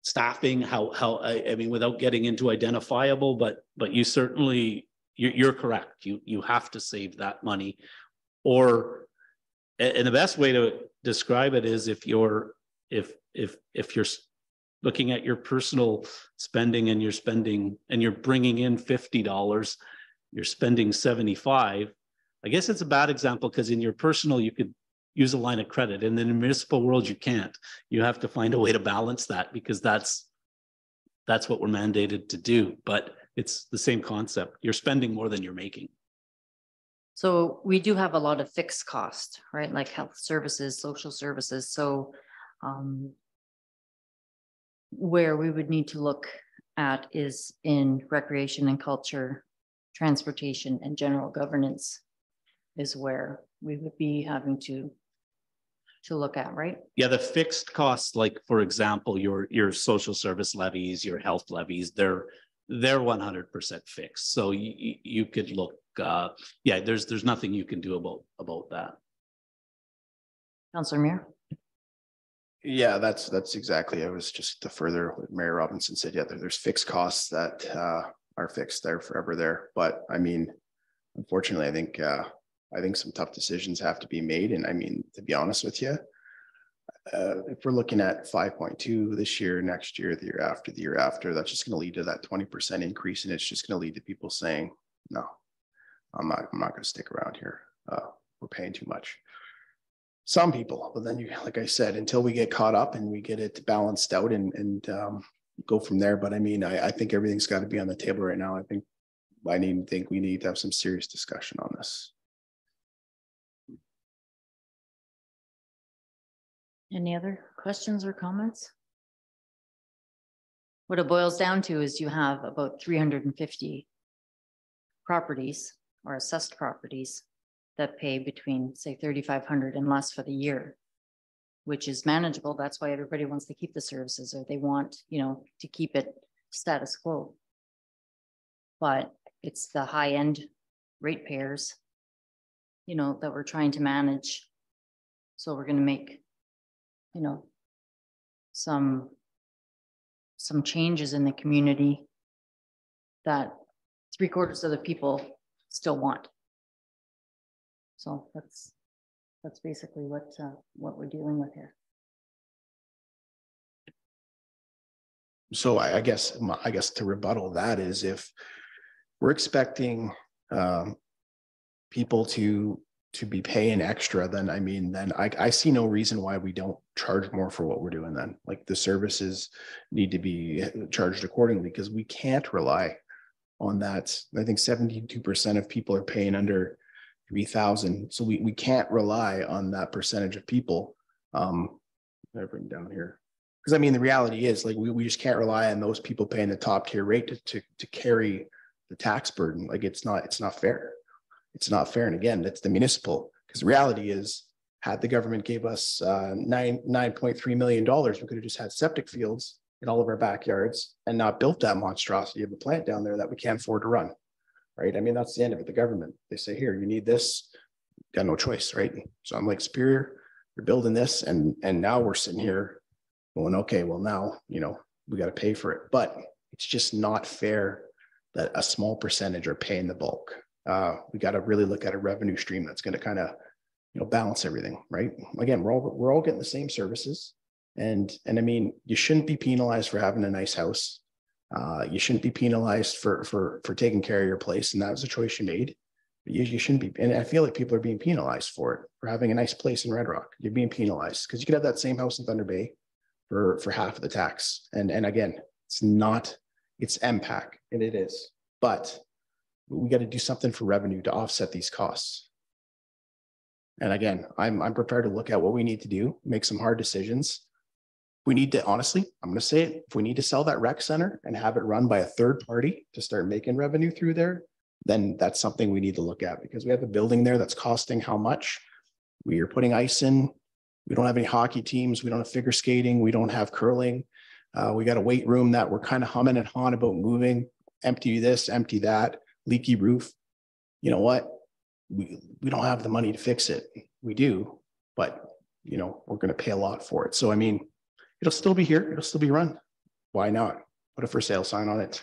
staffing, I mean, without getting into identifiable, but you certainly, you're correct. You have to save that money. Or, and the best way to describe it is if you're looking at your personal spending and you're bringing in $50, you're spending 75. I guess it's a bad example because in your personal, you could use a line of credit, and in the municipal world, you can't. You have to find a way to balance that because that's what we're mandated to do. But it's the same concept. You're spending more than you're making. So we do have a lot of fixed costs, right? Like health services, social services. So where we would need to look at is in recreation and culture, transportation, and general governance is where we would be having to look at, right? Yeah, the fixed costs, like for example, your social service levies, your health levies, they're 100% fixed. So you could look, yeah, there's nothing you can do about that. Councillor Muir. Yeah, that's exactly. It was just to further what Mayor Robinson said. Yeah, there's fixed costs that are fixed. They're forever there. But I mean, unfortunately, I think some tough decisions have to be made. And I mean, to be honest with you, if we're looking at 5.2 this year, next year, the year after, that's just going to lead to that 20% increase. And it's just going to lead to people saying, no, I'm not going to stick around here. We're paying too much. Some people, but then like I said, until we get caught up and we get it balanced out and go from there. But I mean, I think everything's got to be on the table right now. I think we need to have some serious discussion on this. Any other questions or comments? What it boils down to is you have about 350 properties or assessed properties that pay between, say, $3,500 and less for the year, which is manageable. That's why everybody wants to keep the services, or they want, to keep it status quo. But it's the high end ratepayers, you know, that we're trying to manage. So we're going to make, you know, some changes in the community that 3/4 of the people still want. So that's basically what we're dealing with here. So I guess to rebuttal that is, if we're expecting people to be paying extra, then I see no reason why we don't charge more for what we're doing then. Like, the services need to be charged accordingly, because we can't rely on that. I think 72% of people are paying under 3,000. So we can't rely on that percentage of people. I bring down here. Because I mean, the reality is, like, we just can't rely on those people paying the top tier rate to carry the tax burden. Like, it's not fair. It's not fair. And again, that's the municipal, because the reality is, had the government gave us $9.3 million, we could have just had septic fields in all of our backyards and not built that monstrosity of a plant down there that we can't afford to run. Right. I mean, that's the end of it. The government, they say, here, you need this, got no choice. Right. So I'm like, Superior, you're building this. And now we're sitting here going, okay, well, now, you know, we got to pay for it. But it's just not fair that a small percentage are paying the bulk. We got to really look at a revenue stream that's going to kind of, you know, balance everything. Right. Again, we're all getting the same services. And I mean, you shouldn't be penalized for having a nice house. You shouldn't be penalized for taking care of your place. And that was a choice you made. You shouldn't be. And I feel like people are being penalized for it, for having a nice place in Red Rock. You're being penalized because you could have that same house in Thunder Bay for half of the tax. And again, it's MPAC, and it is. But we got to do something for revenue to offset these costs. And again, I'm prepared to look at what we need to do, make some hard decisions. We need to, honestly, I'm going to say it, if we need to sell that rec center and have it run by a third party to start making revenue through there, then that's something we need to look at, because we have a building there that's costing how much? We are putting ice in. We don't have any hockey teams. We don't have figure skating. We don't have curling. We got a weight room that we're kind of humming and hawing about moving, empty this, empty that, leaky roof. You know what? We don't have the money to fix it. We do, but you know, we're going to pay a lot for it. So, I mean, it'll still be here. It'll still be run. Why not? Put a for sale sign on it.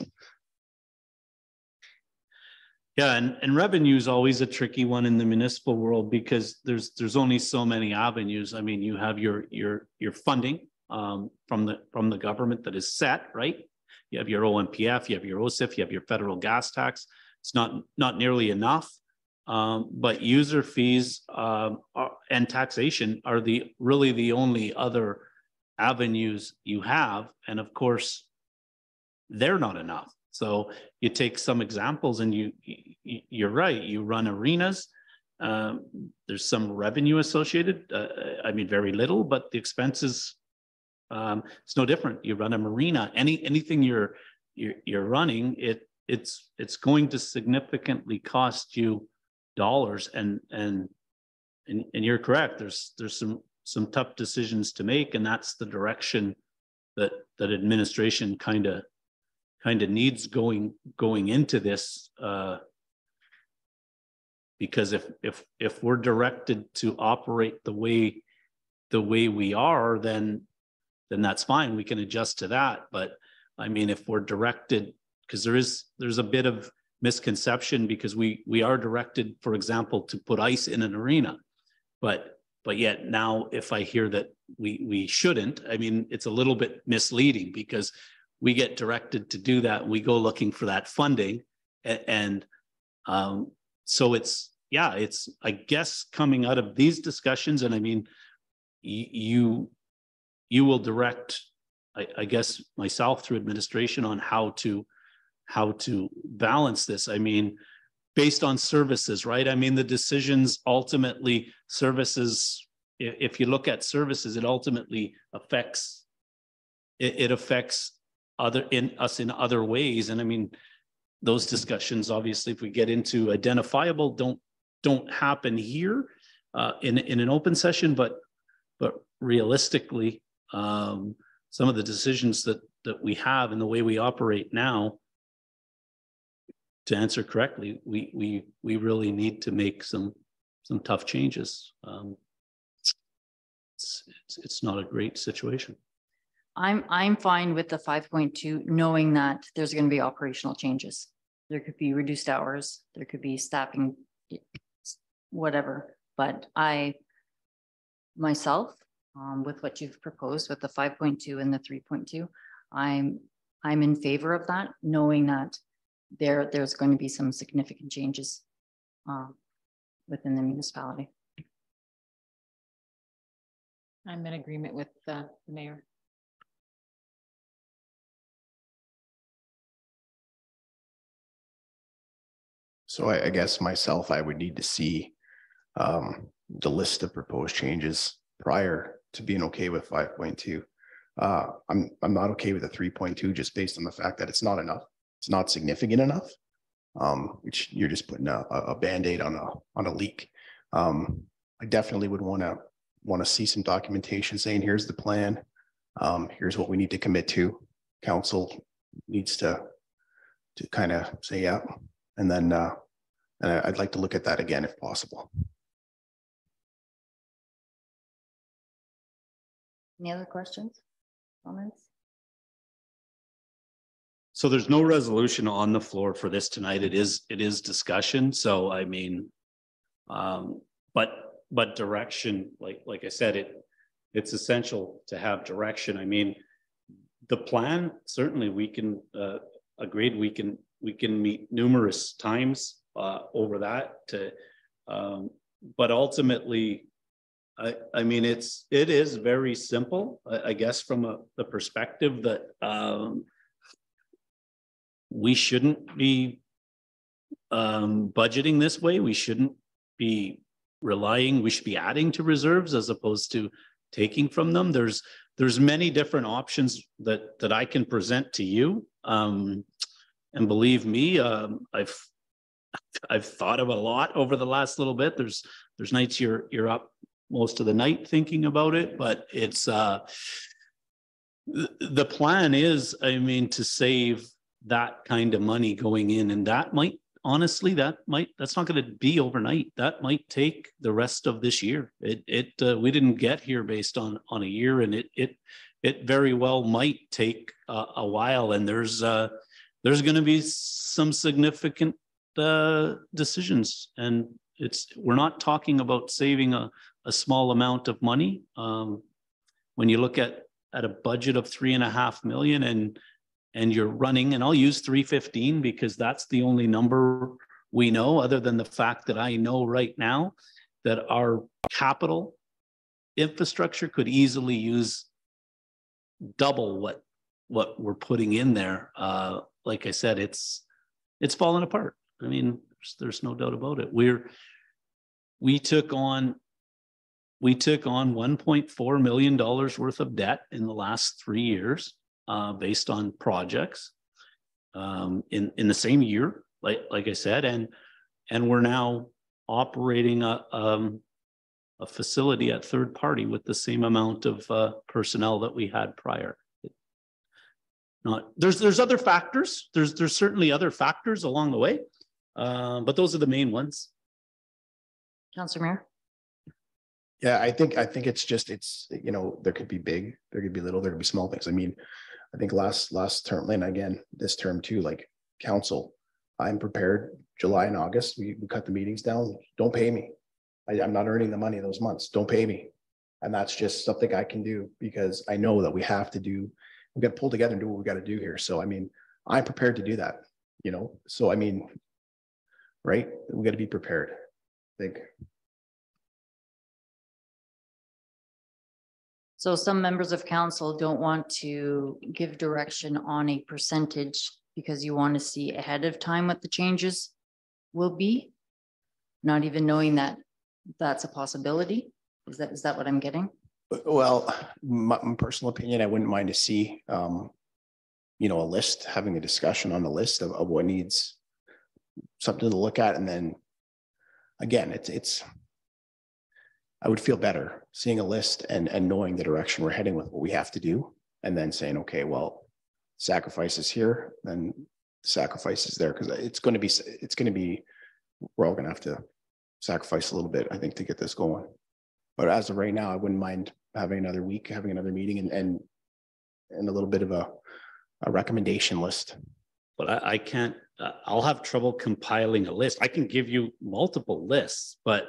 Yeah, and revenue is always a tricky one in the municipal world, because there's only so many avenues. I mean, you have your funding from the government that is set, right? You have your OMPF, you have your OSIF, you have your federal gas tax. It's not nearly enough. But user fees and taxation are really the only other avenues you have. And of course, they're not enough. So you take some examples, and you're right. You run arenas. There's some revenue associated. I mean, very little, but the expenses, it's no different. You run a marina. Anything you're running, it's going to significantly cost you dollars. And you're correct. There's some tough decisions to make, and that's the direction that administration kind of needs going into this, because if we're directed to operate the way we are, then that's fine. We can adjust to that. But I mean, if we're directed, because there's a bit of misconception, because we are directed, for example, to put ice in an arena, but yet now if I hear that we shouldn't, I mean, it's a little bit misleading, because we get directed to do that. We go looking for that funding. And so it's, I guess, coming out of these discussions, and I mean, you will direct, I guess, myself through administration on how to balance this. I mean, based on services, right? I mean, the decisions ultimately, services, if you look at services, it ultimately affects, it affects us in other ways. And I mean, those discussions, obviously, if we get into identifiable, don't happen here in an open session, but realistically, some of the decisions that we have and the way we operate now, to answer correctly, we really need to make some tough changes. It's not a great situation. I'm fine with the 5.2, knowing that there's going to be operational changes. There could be reduced hours, there could be staffing, whatever. But I myself, with what you've proposed with the 5.2 and the 3.2, I'm in favor of that, knowing that there's going to be some significant changes within the municipality. I'm in agreement with the mayor. So I guess myself, I would need to see the list of proposed changes prior to being okay with 5.2. I'm not okay with the 3.2 just based on the fact that it's not enough. It's not significant enough. Which you're just putting a band-aid on a leak. I definitely would want to see some documentation saying here's the plan. Here's what we need to commit to. Council needs to kind of say yeah, and then I'd like to look at that again if possible. Any other questions, comments? So there's no resolution on the floor for this tonight. It is discussion. So I mean, but direction, like I said, it's essential to have direction. I mean, the plan, certainly we can agreed we can meet numerous times over that but ultimately I mean it is very simple, I guess, from the perspective that we shouldn't be budgeting this way. We shouldn't be we should be adding to reserves as opposed to taking from them. There's many different options that I can present to you. And believe me, I've thought of a lot over the last little bit. There's nights you're up most of the night thinking about it, but it's the plan is, I mean, to save that kind of money going in, and that might, honestly, that's not going to be overnight. That might take the rest of this year. We didn't get here based on a year, and it very well might take a while, and there's going to be some significant decisions, and we're not talking about saving a small amount of money. When you look at a budget of $3.5 million and you're running, and I'll use 315 because that's the only number we know, other than the fact that I know right now that our capital infrastructure could easily use double what we're putting in there. Like I said, it's falling apart. I mean, there's no doubt about it. We took on $1.4 million worth of debt in the last 3 years, based on projects in the same year, like I said, and we're now operating a facility at third party with the same amount of personnel that we had prior. There's other factors. There's certainly other factors along the way, but those are the main ones. Councilor Mayor. Yeah, I think it's there could be big, there could be little, there could be small things. I mean, I think last term, and again this term too, like council, I'm prepared. July and August, we cut the meetings down. Don't pay me. I'm not earning the money those months. Don't pay me. And that's just something I can do because I know that we have to do. We've got to pull together and do what we got to do here. So I mean, I'm prepared to do that. So I mean, right? We got to be prepared. I think. So some members of council don't want to give direction on a percentage because you want to see ahead of time what the changes will be, not even knowing that that's a possibility. Is that what I'm getting? Well, my personal opinion, I wouldn't mind to see, a list, having a discussion on the list of what needs something to look at. And then again, I would feel better seeing a list and knowing the direction we're heading with what we have to do, and then saying, okay, well, sacrifices here, then sacrifices there, because it's going to be, we're all going to have to sacrifice a little bit, I think, to get this going. But as of right now, I wouldn't mind having another week, having another meeting, and a little bit of a recommendation list. But I can't, I'll have trouble compiling a list. I can give you multiple lists, but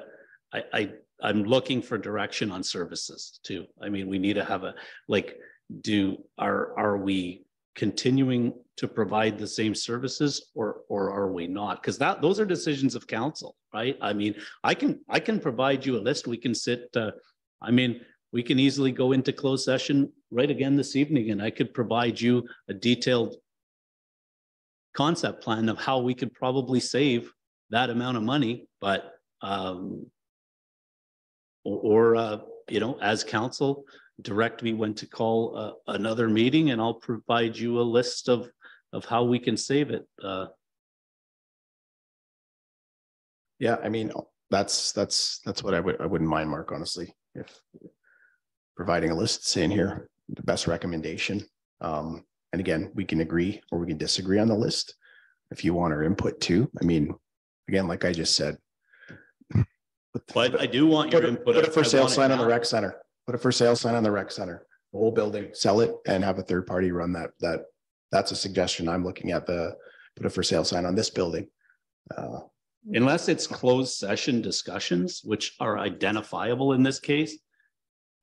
I'm looking for direction on services too. I mean, we need to have a, like, are we continuing to provide the same services, or are we not? Because those are decisions of council, right? I mean, I can provide you a list. We can sit, I mean, we can easily go into closed session right again this evening, and I could provide you a detailed concept plan of how we could probably save that amount of money, but you know, as council, direct me when to call another meeting, and I'll provide you a list of how we can save it. Yeah, I mean, that's what I wouldn't mind, Mark, honestly, if providing a list saying here the best recommendation. And again, we can agree or we can disagree on the list if you want our input too. I mean, again, like I just said, But I do want your input. Put a for sale sign on the rec center. Put a for sale sign on the rec center, the whole building, sell it, and have a third party run that. That's a suggestion I'm looking at. Put a for sale sign on this building. Unless it's closed session discussions, which are identifiable in this case,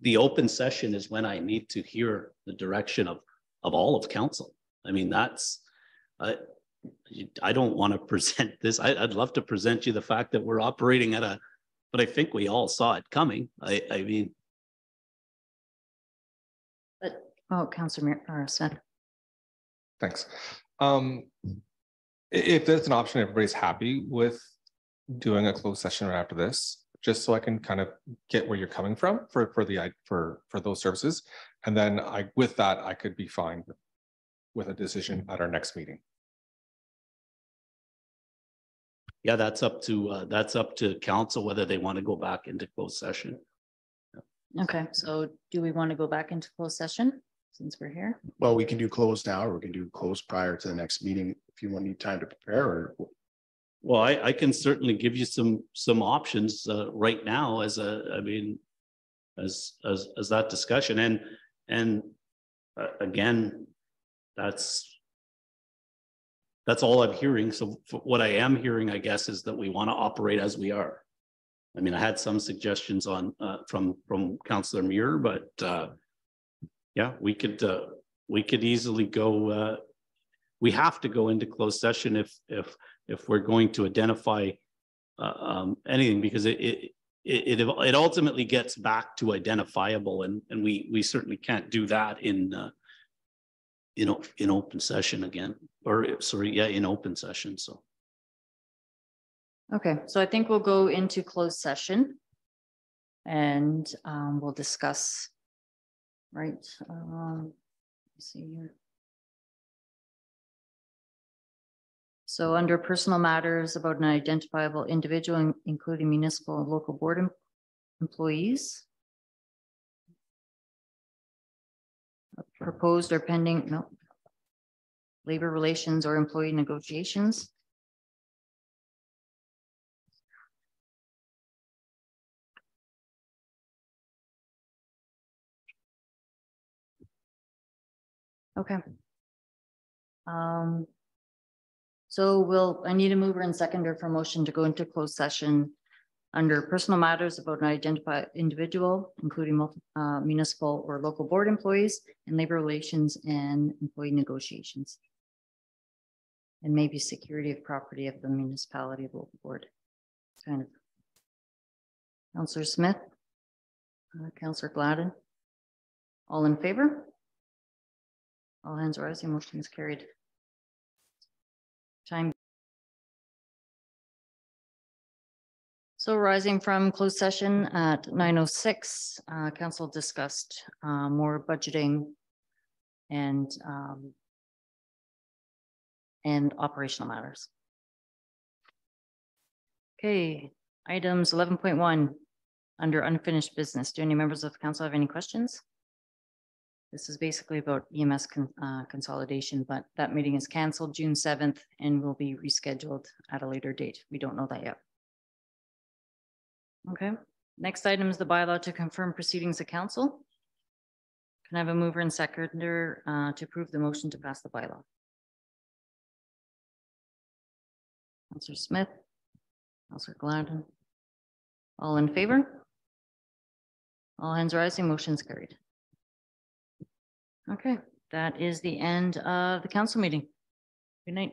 the open session is when I need to hear the direction of all of council. I mean, that's, I don't want to present this. I'd love to present you the fact that we're operating at but I think we all saw it coming. I mean. But, Councillor Smith. Thanks. If there's an option, everybody's happy with doing a closed session right after this, just so I can kind of get where you're coming from for those services. And then with that, I could be fine with a decision at our next meeting. Yeah, that's up to council whether they want to go back into closed session. Okay, so do we want to go back into closed session since we're here? Well, we can do closed now, or we can do closed prior to the next meeting if you want need time to prepare. Or well, I can certainly give you some options right now as as that discussion, and again, that's all I'm hearing. So what I am hearing, I guess, is that we want to operate as we are. I mean, I had some suggestions on from Councillor Muir, but yeah, we could easily go. We have to go into closed session if we're going to identify anything, because it ultimately gets back to identifiable, and we certainly can't do that in open session again, or sorry, yeah, in open session. So. Okay, so I think we'll go into closed session and we'll discuss, right? Let's see here. So under personal matters about an identifiable individual, including municipal and local board employees. Proposed or pending, no. Labor relations or employee negotiations. Okay. So I need a mover and seconder for motion to go into closed session under personal matters about an identified individual, including municipal or local board employees, and labor relations and employee negotiations. And maybe security of property of the municipality of local board. Kind of. Councillor Smith, Councillor Gladden, all in favor? All hands rising, motion is carried. Time. So rising from closed session at 9:06, council discussed more budgeting and operational matters. Okay, items 11.1 under unfinished business. Do any members of the council have any questions? This is basically about EMS consolidation, but that meeting is canceled June 7th and will be rescheduled at a later date. We don't know that yet. Okay, next item is the bylaw to confirm proceedings of council. Can I have a mover and seconder to approve the motion to pass the bylaw? Councillor Smith, Councillor Gladden. All in favor? All hands rising, motion's carried. Okay, that is the end of the council meeting. Good night.